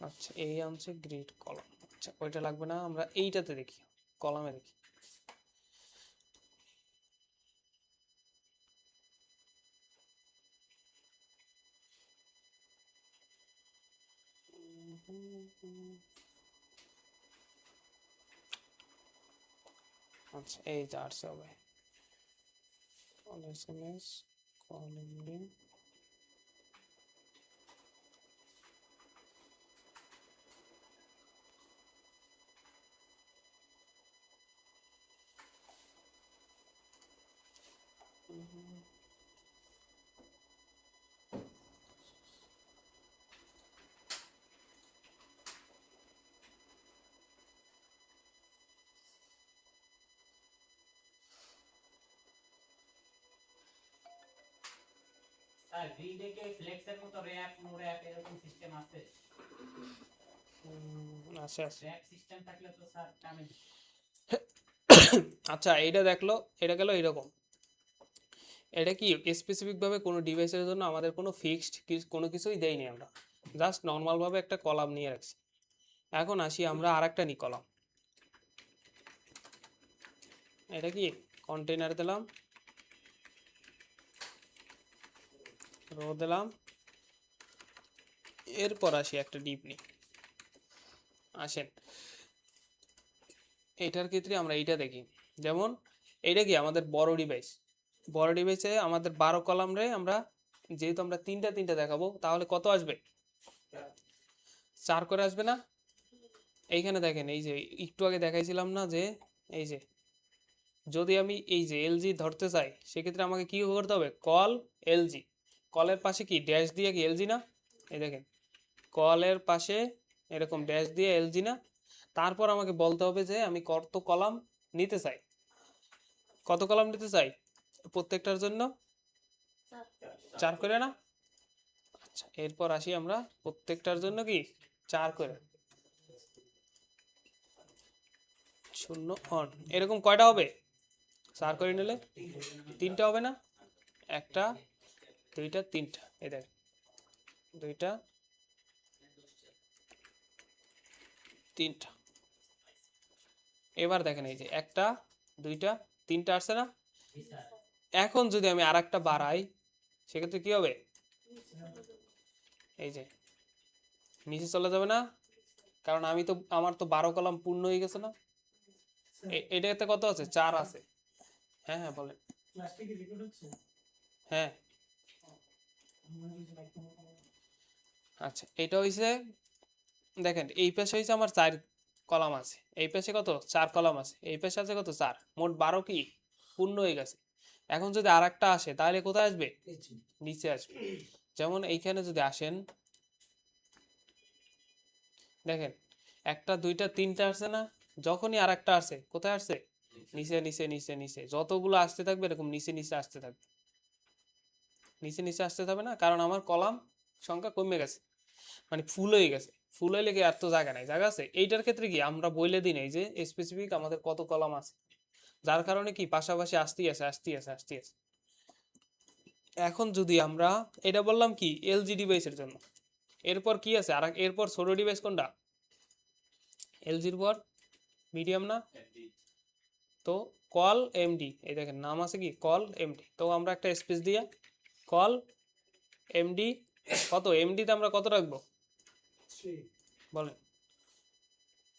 আচ্ছা এই আনছে গ্রিড কলাম। আচ্ছা ওইটা লাগবে না, আমরা এইটাতে দেখি, কলামে দেখি। আচ্ছা এই যে আসছে হবে এসএমএস কলিং। স্যার গ্রিডে কে ফ্লেক্সের মতো র‍্যাপ নো র‍্যাপ এরকম সিস্টেম আছে? আছে আছে। র‍্যাপ সিস্টেম থাকলে তো স্যার কামে। আচ্ছা এইটা দেখলো, এটা গেল এরকম। এটা কি স্পেসিফিক ভাবে কোনো ডিভাইসের জন্য আমাদের কোনো ফিক্সড কোনো কিছুই দেয়নি, আমরা জাস্ট নর্মাল ভাবে একটা কলাম নিয়ে রাখছি। এখন আসি আমরা আরেকটা নি কলাম, এটা কি কন্টেইনার দিলাম, রো দিলাম, এরপর আসি একটা ডিপ নি। আসেন এইটার ক্ষেত্রে আমরা এইটা দেখি, যেমন এইটা কি আমাদের বড় ডিভাইস, বড় ডিভাইসে আমাদের 12 কলাম রে আমরা যেহেতু আমরা তিনটা তিনটা দেখাবো, তাহলে কত আসবে? 4 করে আসবে না? এইখানে দেখেন এই যে একটু আগে দেখাইছিলাম না যে এই যে যদি আমি এই যে এলজি ধরতে চাই, সেক্ষেত্রে আমাকে কি করতে হবে? কল এলজি, কলের পাশে কি ড্যাশ দিয়ে কি এলজি না? এই দেখেন কলের পাশে এরকম ড্যাশ দিয়ে এলজি না? তারপর আমাকে বলতে হবে যে আমি কত কলাম নিতে চাই, কত কলাম নিতে চাই প্রত্যেকটার জন্য? 4 করে না? আচ্ছা এরপর আসি আমরা প্রত্যেকটার জন্য কি 4 করে, 0 অন, এরকম কয়টা হবে 4 করে নিলে? 3টা হবে না? একটা, দুইটা, তিনটা, এই দেখ দুইটা, তিনটা। এবার দেখেন এই যে একটা, দুইটা, তিনটা আসছে না? জি স্যার। এখন যদি আমি আরেকটা বাড়াই, সেক্ষেত্রে কি হবে? এই যে নিচে চলে যাবে না? কারণ আমি তো আমার তো 12 কলাম পূর্ণ হয়ে গেছে না? এটাতে কত আছে? 4 আছে। হ্যাঁ হ্যাঁ বলেন। হ্যাঁ আচ্ছা এটা হইছে, দেখেন এই পাশে হইছে আমার 4 কলাম আছে, এই পাশে কত? 4 কলাম আছে, এই পাশে আছে কত? 4, মোট 12 কি পূর্ণ হয়ে গেছে। এখন যদি আরেকটা আসে তাহলে কোথায় আসবে? নিচে আসবে। যেমন এইখানে যদি আসেন, দেখেন একটা, দুইটা, তিনটা আসছে না? যখনই আরেকটা আসে কোথায় আসছে? নিচে নিচে নিচে নিচে, যতগুলো আসতে থাকবে এরকম নিচে নিচে আসতে থাকবে, নিচে নিচে আসতে থাকবে না? কারণ আমার কলাম সংখ্যা কমে গেছে, মানে ফুল হয়ে গেছে। ফুল হইলে কি এত জায়গা নাই? জায়গা আছে। এইটার ক্ষেত্রে কি আমরা বইলে দিই নাই যে স্পেসিফিক আমাদের কত কলাম আছে, যার কারণে কি পাশাপাশি আসতেই আছে আসতেই আছে আসতেই আছে। এখন যদি আমরা এটা বললাম কি এলজি ডিভাইসের জন্য, এরপর কি আছে আর এরপর ছোট ডিভাইস কোনটা? এলজির পর মিডিয়াম না? তো কল এমডি, এই দেখেন নাম আছে কি কল এমডি, তো আমরা একটা স্পেস দিয়ে কল এমডি, কত এমডিতে আমরা কত রাখবো বলেন?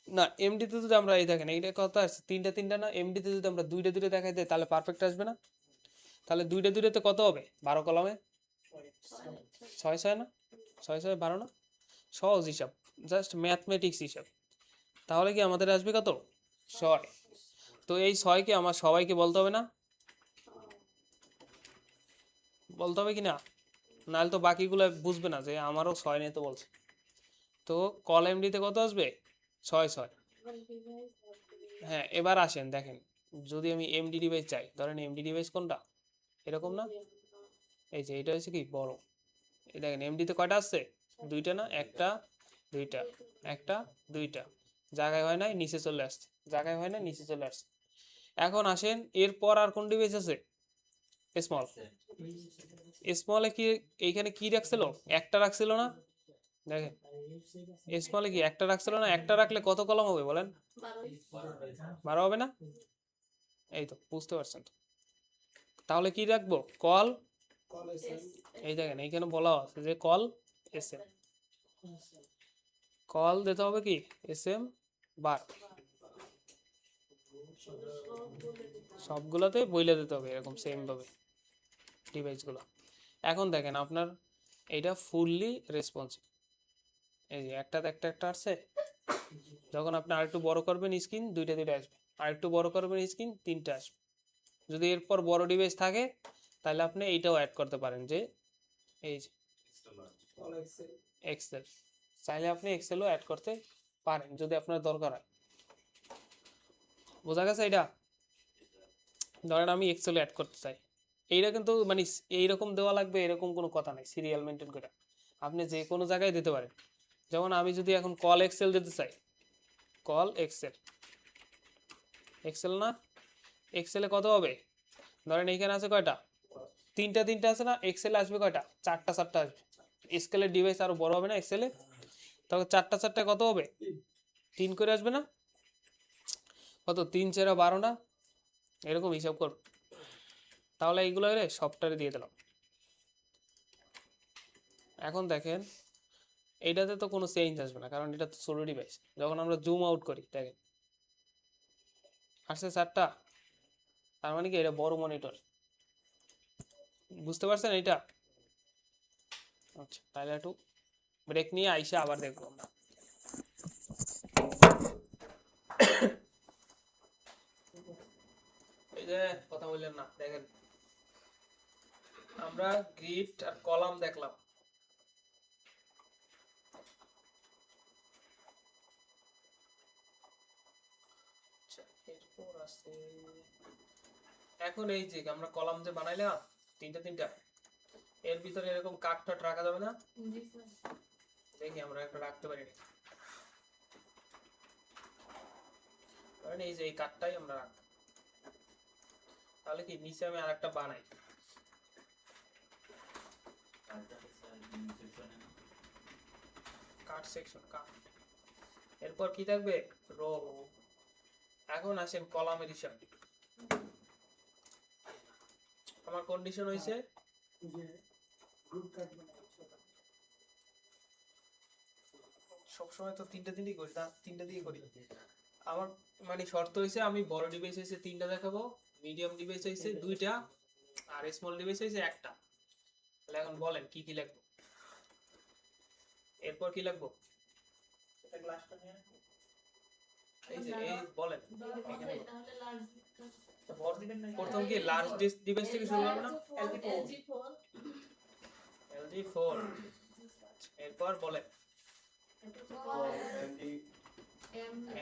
না এমডিতে যদি আমরা এই দেখেন এইটা কত আসছে? তিনটা তিনটা না? এমডিতে যদি আমরা দুইটা দুইটা দেখাই দেয় তাহলে পারফেক্ট আসবে না? তাহলে দুইটা দুইটাতে কত হবে? 12 কলামে 6 6 না? 6 6 12 না? সহজ হিসাব, জাস্ট ম্যাথমেটিক্স হিসাব। তাহলে কি আমাদের আসবে কত? 6। তো এই 6 কে আমার সবাইকে বলতে হবে না? বলতে হবে কি না? নাহলে তো বাকিগুলো বুঝবে না যে আমারও 6 নিয়ে তো বলছে। তো কল এমডিতে কত আসবে? 6 6। হ্যাঁ এবার আসেন দেখেন, যদি আমি এমডি ডিভাইস চাই, ধরেন এমডি ডিভাইস কোনটা? এরকম না? এই যে এটা হচ্ছে কি বড়, এই দেখেন এমডিতে কয়টা আসছে? দুইটা না? একটা, দুইটা, একটা, দুইটা, জায়গায় হয় নাই নিচে চলে আসছে, জায়গায় হয় না নিচে চলে আসছে। এখন আসেন এরপর আর কোন ডিভাইস আছে? স্মল। স্মলে কি এইখানে কি রাখছিল? একটা রাখছিল না? দেখেন স্মলে কি একটা রাখছিল না, একটা রাখলে কত কলম হবে বলেন? 12 হবে না? এই তো বুঝতে পারছেন তো। তাহলে কি রাখবো? কল, এই দেখেন এইখানে বলা আছে যে কল এস এম, কল দিতে হবে কি এস এম বার, সবগুলোতে বইলে দিতে হবে এরকম সেম ভাবে ডিভাইসগুলো। এখন দেখেন আপনার এটা ফুললি রেসপন্সিভ, এই যে একটাতে একটা একটা আসছে, যখন আপনি আরেকটু বড় করবেন স্ক্রিন দুইটা দুইটা আসবে, আরেকটু বড় করবেন স্ক্রিন তিনটা আসবে। যদি এরপর বড় ডিভাইস থাকে তাহলে আপনি এইটাও অ্যাড করতে পারেন, যে এই যে এক্সেল, চাইলে আপনি এক্সেলও অ্যাড করতে পারেন যদি আপনার দরকার হয়। বোঝা গেছে এটা? ধরেন আমি এক্সেল অ্যাড করতে চাই, এইটা কিন্তু মানে এইরকম দেওয়া লাগবে এরকম কোনো কথা নাই, সিরিয়াল মেনটেন করে আপনি যে কোনো জায়গায় দিতে পারেন। যেমন আমি যদি এখন কল এক্সেল দিতে চাই, কল এক্সেল, এক্সেল না, এক্সেলে কত হবে? ধরেন এইখানে আছে কয়টা? তিনটা তিনটা আছে না, এক্সেলে আসবে কয়টা? চারটা চারটা আসবে। স্কেলের ডিভাইস আরো বড় হবে না এক্সেলে, তখন চারটা চারটা কত হবে? 3 করে আসবে না? কত 3 4 12 না? এরকম হিসাব কর। তাহলে এইগুলো সফটওয়্যারে দিয়ে দিলাম। এখন দেখেন এইটাতে তো কোনো চেঞ্জ আসবে না, কারণ এটা তো ছোট ডিভাইস। যখন আমরা জুম আউট করি দেখেন আসছে 4টা, তার মানে কি এটা বড় মনিটর। বুঝতে পারছেন এটা? আচ্ছা তাহলে একটু ব্রেক নিয়ে আইসা আবার দেখবো আমরা। এই যে কথা বললেন না, দেখেন আমরা গ্রিড আর কলাম দেখলাম, আচ্ছা, এরপর আছে এখন এই যে আমরা কলাম যে বানাইলাম তিনটা তিনটা, এর ভিতরে এরকম কাট টাট রাখা যাবে না? দেখি আমরা একটা রাখতে পারি নাকি। কারণ এই যে এই কাটটাই আমরা রাখতাম, তাহলে কি নিচে আমি আর একটা বানাই, কাট সেকশন কাট, এরপর কি থাকবে? রো। এখন আসেন কলামের হিসাব। আমার কন্ডিশন হইছে সবসময় তো তিনটা তিনটি করি, তার তিনটা দিয়ে করি। আমার মানে শর্ত হইছে আমি বড় ডিভাইস হইছে তিনটা দেখাবো, মিডিয়াম ডিভাইস হইছে দুইটা, আর স্মল ডিভাইস হইছে একটা। তাহলে এখন বলেন কি কি লাগবে? এরপর কি লাগবে? এই যে এই বলেন প্রথম কি লার্জ ডিভাইস থেকে শুরু করব না? LG4, এরপর বলেন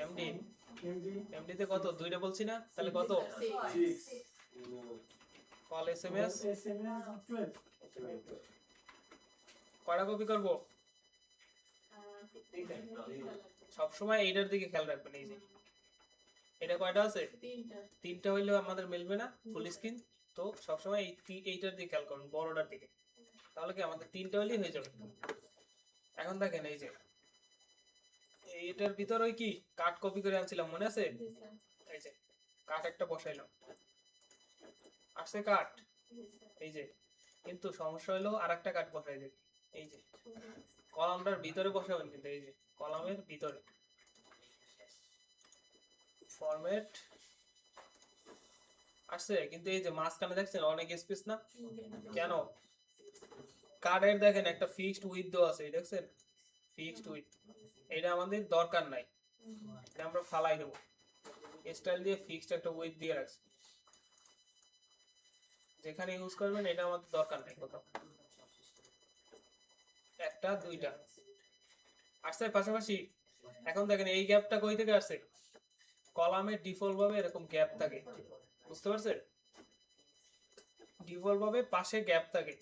এমডি, এমডি তে কত? দুইটা বলছি না, তাহলে কত? কল এসএমএস কয়টা কপি করব? সবসময় এইটার দিকে খেয়াল রাখবেন, এই যে এটা কয়টা আছে? তিনটা হইলেও আমাদের মিলবে না ফুল স্ক্রিন, তো সবসময় এইটার দিকে খেয়াল করুন, বড়টার দিকে, তাহলে কি আমাদের তিনটা হইলেই হয়ে যাবে। এখন দেখেন এই যে এইটার ভিতর ওই কি কাট কপি করে আনছিলাম মনে আছে? এই যে কাট একটা বসাইলাম, আসছে কাট, এই যে কিন্তু সমস্যা হলো আরেকটা কাট বসাই দেবে, এই যে কলামটার ভিতরে বসাবেন, কিন্তু এই যে কলামের ভিতরে ফরম্যাট আসছে, কিন্তু এই যে মাঝখানে দেখছেন অনেক স্পেস না কেন? কার্ডের দেখেন একটা ফিক্সড উইথ দেওয়া আছে, দেখছেন ফিক্সড উইথ, এটা আমাদের দরকার নাই, এটা আমরা ফালাই দেবো, স্টাইল দিয়ে ফিক্সড একটা উইথ দিয়ে রাখছি, যেখানে ইউজ করবেন এটা আমাদের দরকার নাই কোথাও। একটা দুইটা আসছে পাশাপাশি। এখন দেখেন এই গ্যাপটা কই থেকে আসছে? কলামের ডিফল্ট ভাবে এরকম গ্যাপ থাকে, বুঝতে পারছেন? ডিফল্ট ভাবে পাশে গ্যাপ থাকে।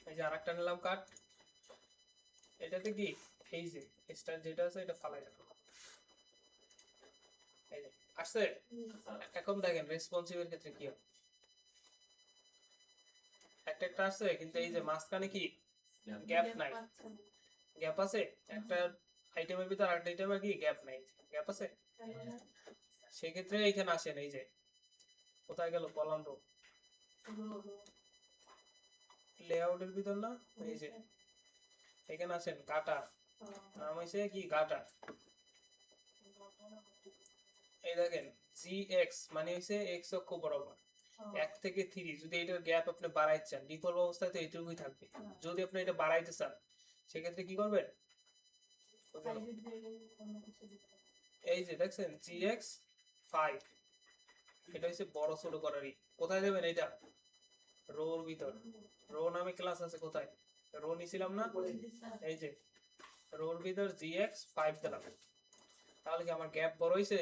এই যে আরেকটা নিলাম কাট, এটাতে কি এই যে স্টার যেটা আছে এটা ফালাই রাখো, এই যে আসছে। এখন দেখেন রেসপন্সিভের ক্ষেত্রে কি হয়, একটা একটা আসছে কিন্তু এই যে মাঝখানে কি গ্যাপ নাই, গ্যাপ আছে একটা আইটেমের ভিতর আরেকটা আইটেমের কি গ্যাপ নাই, গ্যাপ আছে, সেক্ষেত্রে এইখানে আসেন, এই যে কোথায় গেল কলাম রো, লেআউটের ভিতর না, এই যে এখানে আসেন কাটা, নাম হইছে কি কাটা। এই দেখেন জি এক্স মানে হইছে এক্স অক্ষ বরাবর 1 থেকে 3, যদি এটার গ্যাপ আপনি বাড়াইতে চান ডিফল্ট অবস্থাতে এইটুকুই থাকবে, যদি আপনি এটা বাড়াইতে চান সেক্ষেত্রে কি করবেন, এই যে দেখছেন gx 5, এটা হচ্ছে বড় ছোট করারই, কোথায় দেবেন এটা, রোর ভিতর, রো নামে ক্লাস আছে কোথায়, রো নিছিলাম না, এই যে রোর ভিতর gx 5 দিলাম, তাহলে কি আমার গ্যাপ বড় হইছে,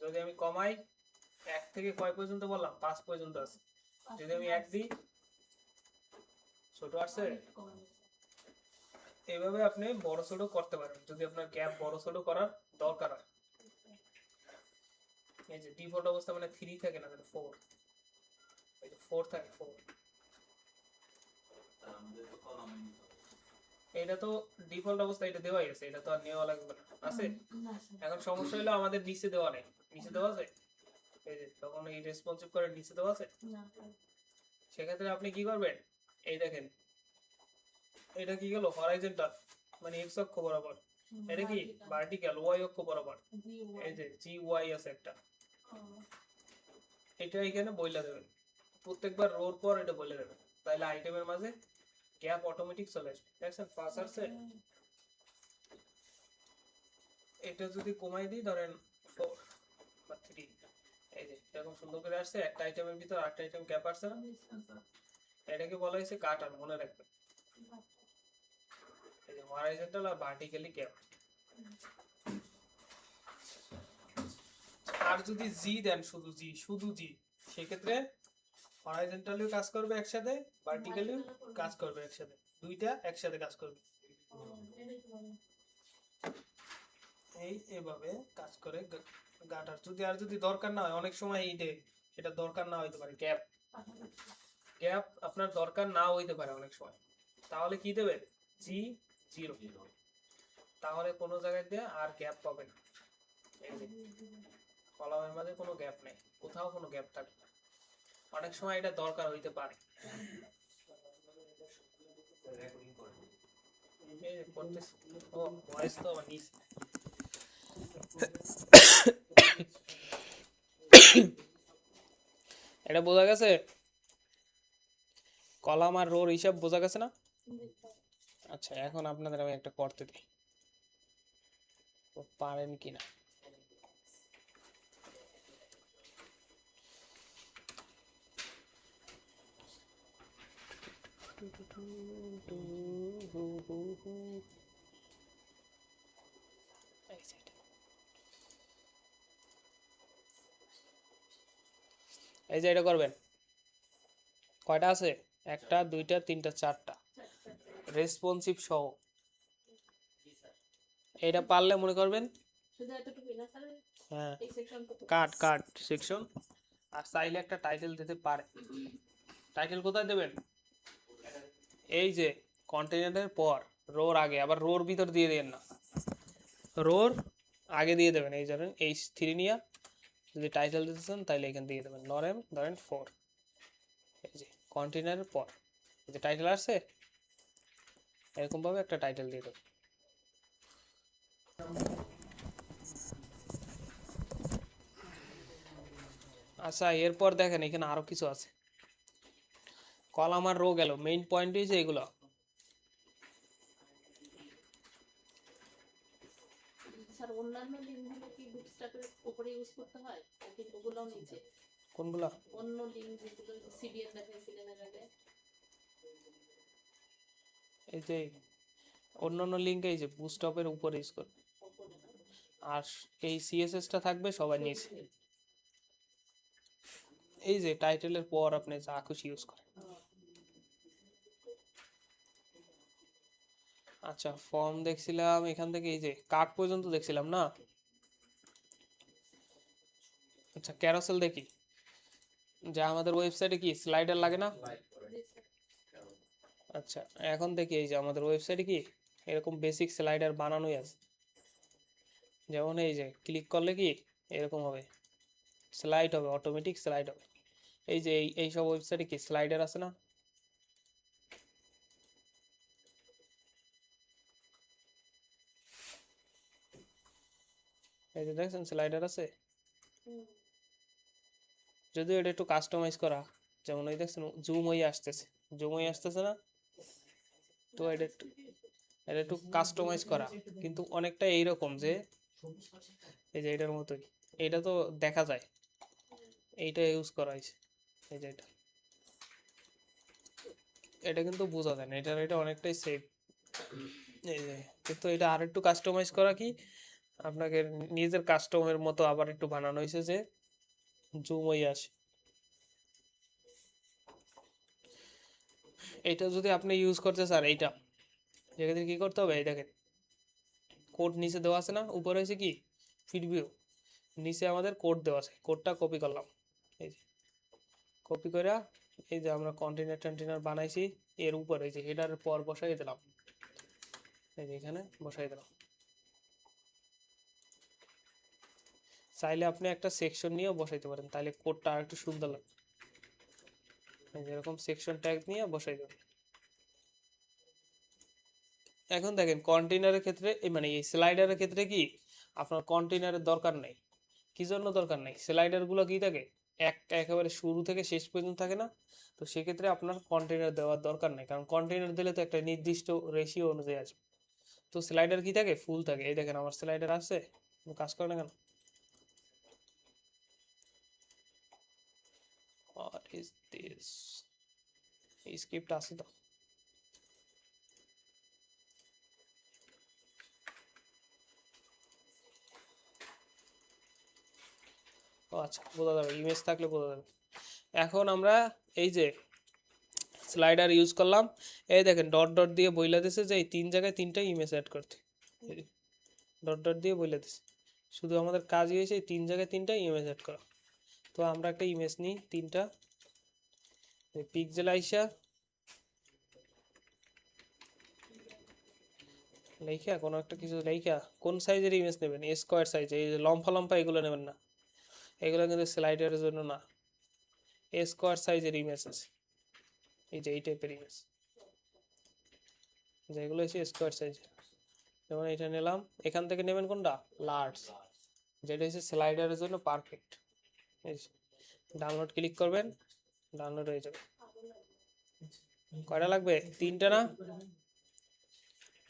যদি আমি কমাই 1 থেকে কয় পর্যন্ত বললাম 5 পর্যন্ত আছে, যদি আমি 1 দিই ছোট আসছে। এইভাবে আপনি বড় ছোট করতে পারেন যদি আপনার গ্যাপ বড় ছোট করার দরকার হয়। এই যে ডিফল্ট অবস্থা মানে 3 থাকে না, 4, এই যে 4 থাকে 4, এটা তো ডিফল্ট অবস্থা, এটা দেওয়াই আছে, এটা তো আর নেওয়া লাগবে না, আছে। এখন সমস্যা হলো আমাদের নিচে দেওয়া নেই, নিচে দেওয়া আছে, এই যে তখন এই রেসপন্সিভ করে নিচে দেওয়া আছে, সেক্ষেত্রে আপনি কি করবেন, এই দেখেন এটা কি গেল হরাইজন্টাল মানে এক্স অক্ষ বরাবর, এটা কি ভার্টিক্যাল ওয়াই অক্ষ বরাবর, এই যে জি ওয়াই আছে একটা, এটা এখানে বইলা দেবেন প্রত্যেকবার রোর পর এটা বলে দেবেন, তাহলে আইটেমের মাঝে গ্যাপ অটোমেটিক চলে আসবে, দেখছেন পাস আসছে। এটা যদি কমাই দিই ধরেন 4 বা 3, এই যে এরকম সুন্দর করে আসছে, একটা আইটেমের ভিতর আরেকটা আইটেম গ্যাপ আসছে না, এটাকে বলা হয়েছে কাটার, মনে রাখবেন, এই যে হরাইজন্টাল আর ভার্টিক্যালি গ্যাপ। আর যদি জি দেন শুধু জি সেক্ষেত্রে হরাইজন্টালিও কাজ করবে একসাথে, ভার্টিক্যালিও কাজ করবে একসাথে, দুইটা একসাথে কাজ করবে, এইভাবে কাজ করে গাটার। যদি দরকার না হয়, অনেক সময় এটা দরকার না হইতে পারে, গ্যাপ আপনার দরকার না হইতে পারে অনেক সময়, তাহলে কি দেবেন জি 0, তাহলে কোনো জায়গায় দিয়ে আর গ্যাপ পাবে না, কলামের মাঝে কোনো গ্যাপ নেই, কোথাও কোনো গ্যাপ থাকবে না, অনেক সময় এটা দরকার হইতে পারে। ও ভয়েস তো আমার নিচে, এটা বোঝা গেছে, কলাম আর রোর হিসাব বোঝা গেছে না? আচ্ছা এখন আপনাদের আমি একটা করতে দিই, পারেন কিনা। এই যে এটা করবেন, কয়টা আছে, 1টা 2টা 3টা 4টা রেসপন্সিভ সহ, এটা পারলে মনে করবেন হ্যাঁ কাট সেকশন, আর চাইলে একটা টাইটেল দিতে পারে, টাইটেল কোথায় দেবেন, এই যে কন্টেনারের পর রোর আগে, আবার রোর ভিতর দিয়ে দেন না, রোর আগে দিয়ে দেবেন, এই ধরেন H3 নিয়ে যদি টাইটেল দিতে চান তাহলে এখানে দিয়ে দেবেন নরেম ধরেন 4, এই যে কন্টেনারের পর এই যে টাইটেল আসছে, এরকম ভাবে একটা টাইটেল দিয়ে দেবেন। আচ্ছা এরপর দেখেন এখানে আরো কিছু আছে, কলাম আর রো গেল, মেইন পয়েন্ট হচ্ছে এগুলো, স্যার অন্যান্য লিঙ্কগুলো কি বুটস্ট্র্যাপের উপরে ইউজ করতে হয় নাকি ওগুলোও নিচে, কোনগুলা, অন্য লিঙ্ক যেগুলো সিডিএন দেখাইছিলেন এর আগে, এই যে অন্যান্য লিঙ্ক এই যে বুটস্ট্র্যাপের উপরে ইউজ করবে, উপরে না? আর এই সিএসএসটা থাকবে সবার নিচে, এই যে টাইটেলের পর আপনি যা খুশি ইউজ করেন। আচ্ছা ফর্ম দেখছিলাম এখান থেকে, এই যে কার্ড পর্যন্ত দেখছিলাম না, আচ্ছা ক্যারোসেল দেখি, যে আমাদের ওয়েবসাইটে কি স্লাইডার লাগে না, আচ্ছা, এখন দেখি এই যে আমাদের ওয়েবসাইটে কি এরকম বেসিক স্লাইডার বানানোই আছে। যেমন এই যে ক্লিক করলে কি এরকম হবে, স্লাইড হবে, অটোমেটিক স্লাইড হবে। এই যে এই সব ওয়েবসাইটে কি স্লাইডার আছে না? এই যে দেখছেন স্লাইডার আছে, যদিও এটা একটু কাস্টমাইজ করা। যেমন এই দেখছেন জুম হয়ে আসতেছে না? তো এটা একটু কাস্টমাইজ করা, কিন্তু অনেকটা এইরকম যে এই যে এটার মতোই, এটা তো দেখা যায়, এইটা ইউজ করা হয়েছে। এই যে এটা কিন্তু বোঝা যায় না, এটা অনেকটাই সেফ। এই যে কিন্তু এটা আর একটু কাস্টমাইজ করা কি আপনাকে নিজের কাস্টমের মতো আবার একটু বানানো হয়েছে যে জুম হয়ে আসে। এটা যদি আপনি ইউজ করতে চান, এইটা যেখানে কি করতে হবে, এই দেখেন কোড নিচে দেওয়া আছে না, উপরে হয়েছে কি প্রিভিউ, নিচে আমাদের কোড দেওয়া আছে, কোডটা কপি করলাম। এই যে কপি করে এই যে আমরা কন্টেনার বানাইছি, এর উপরে এই যে হেডার পর বসাই দিলাম, এই যে এখানে বসাই দিলাম। চাইলে আপনি একটা সেকশন নিয়েও বসাইতে পারেন, তাহলে কোডটা আর একটু সুন্দর লাগবে। এরকম সেকশন ট্যাগ নিয়ে বসাই দেবেন। এখন দেখেন কন্টেনারের ক্ষেত্রে মানে এই স্লাইডারের ক্ষেত্রে কি আপনার কন্টেনারের দরকার নেই। কি জন্য দরকার নেই? স্লাইডারগুলো কি থাকে, একেবারে শুরু থেকে শেষ পর্যন্ত থাকে না, তো সেক্ষেত্রে আপনার কন্টেনার দেওয়ার দরকার নেই, কারণ কন্টেনার দিলে তো একটা নির্দিষ্ট রেশিও অনুযায়ী আসবে। তো স্লাইডার কি থাকে, ফুল থাকে। এই দেখেন আমার স্লাইডার আছে, কাজ করে না কেন? What is this? স্ক্রিপ্ট আছে তো। ও আচ্ছা, বোঝা যাবে, ইমেজ থাকলে বোঝা যাবে। এখন আমরা এই যে স্লাইডার ইউজ করলাম, এই দেখেন ডট ডট দিয়ে বইলা দিছে যে এই তিন জায়গায় তিনটা ইমেজ অ্যাড করতে, ডট ডট দিয়ে বইলা দিছে। শুধু আমাদের কাজই হয়েছে এই তিন জায়গায় তিনটা ইমেজ অ্যাড করা। তো আমরা একটা ইমেজ নিই তিনটা, পিক্সেল আইসা লেখা কোনো একটা কিছু লেখা, কোন সাইজের ইমেজ নেবেন, স্কোয়ার সাইজ, এই যে লম্ফা লম্ফা এগুলো নেবেন না, এগুলো কিন্তু স্লাইডারের জন্য না। স্কোয়ার সাইজের ইমেজ আছে, এই যে এই টাইপের ইমেজ, যেগুলো হচ্ছে স্কোয়ার সাইজের। যেমন এটা নিলাম, এখান থেকে নেবেন কোনটা, লার্জ, যেটা হচ্ছে স্লাইডারের জন্য পারফেক্ট। ডাউনলোড ক্লিক করবেন, ডাউনলোড হয়ে যাবে। কয়টা লাগবে? তিনটা না?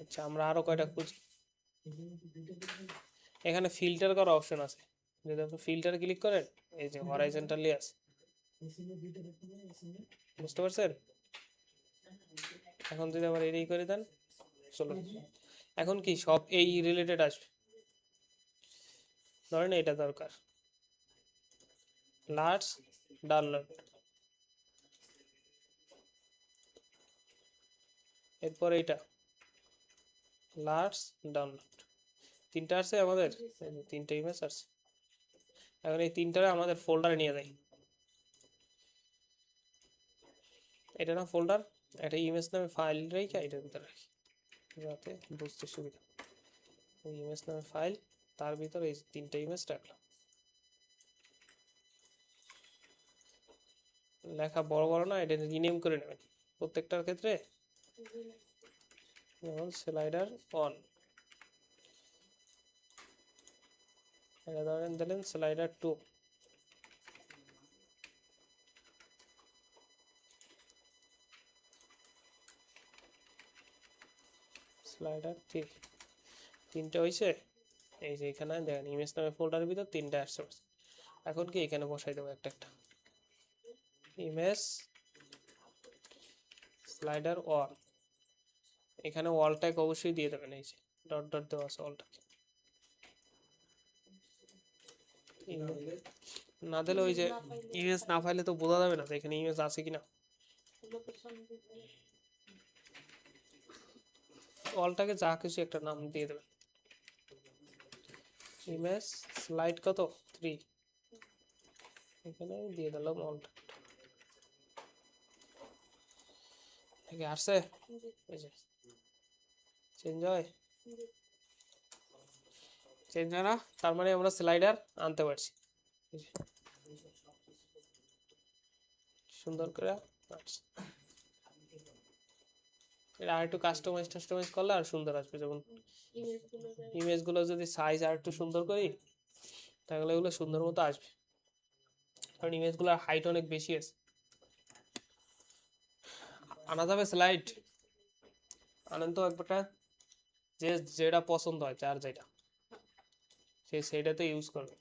আচ্ছা, আমরা আরো কয়টা খুঁজি। এখানে ফিল্টার করা অপশন আছে, যদি আপনি ফিল্টার ক্লিক করেন, এই যে হরাইজন্টালি আছে, বুঝতে পারছেন? এখন যদি আবার এটাই করে দেন, চলো এখন কি সব এই রিলেটেড আসবে। ধরেন এটা দরকার, লার্জ ডাউনলোড, এরপর এইটা লার্জ ডাউনলোড, তিনটা আসছে আমাদের, তিনটা ইমেজ আসছে। এখন এই তিনটারে আমাদের ফোল্ডারে নিয়ে যাই, এটা না ফোল্ডার, একটা ইমেজ নামে ফাইল রেখে এটার ভিতরে রাখি, যাতে বুঝতে সুবিধা। ইমেজ নামে ফাইল, তার ভিতরে এই তিনটা ইমেজ রাখলাম। লেখা বড় বড় না, এটা রিনেম করে নেবেন প্রত্যেকটার ক্ষেত্রে। যেমন স্লাইডার অন, এটা ধরেন দিলেন স্লাইডার 2, স্লাইডার 3, তিনটা হয়েছে। এই যে এখানে দেখেন ইমেজ নামে ফোল্ডারের ভিতর তিনটা আসছে। এখন কি এখানে বসাই দেবো একটা একটা ইমেজ স্লাইডার ওয়াল, এখানে ওয়ালটাকে অবশ্যই দিয়ে দেবেন, এই যে ডট ডট দেওয়া আছে ওয়ালটাকে। না দিলে ওই যে ইমেজ না পাইলে তো বোঝা যাবে না যে এখানে ইমেজ আছে কিনা। ওয়ালটাকে যা কিছু একটা নাম দিয়ে দেবেন, ইমেজ স্লাইড কত 3, এখানে দিয়ে দিলাম ওয়ালটা। থেকে আসছে এই যে চেঞ্জ হয় চেঞ্জ হয় না, তার মানে আমরা স্লাইডার আনতে পারছি এই যে, সুন্দর করে পারছি। এটা আর একটু কাস্টমাইজ করলে আর সুন্দর আসবে, যেমন ইমেজগুলো ইমেজগুলো যদি সাইজ আর একটু সুন্দর করি তাহলে এগুলো সুন্দর মতো আসবে, কারণ ইমেজগুলোর হাইট অনেক বেশি আছে। আনা যাবে স্লাইড, আনেন তো একবারটা, যে যেটা পছন্দ হয় যার যেটা সে সেইটাতে ইউজ করবে।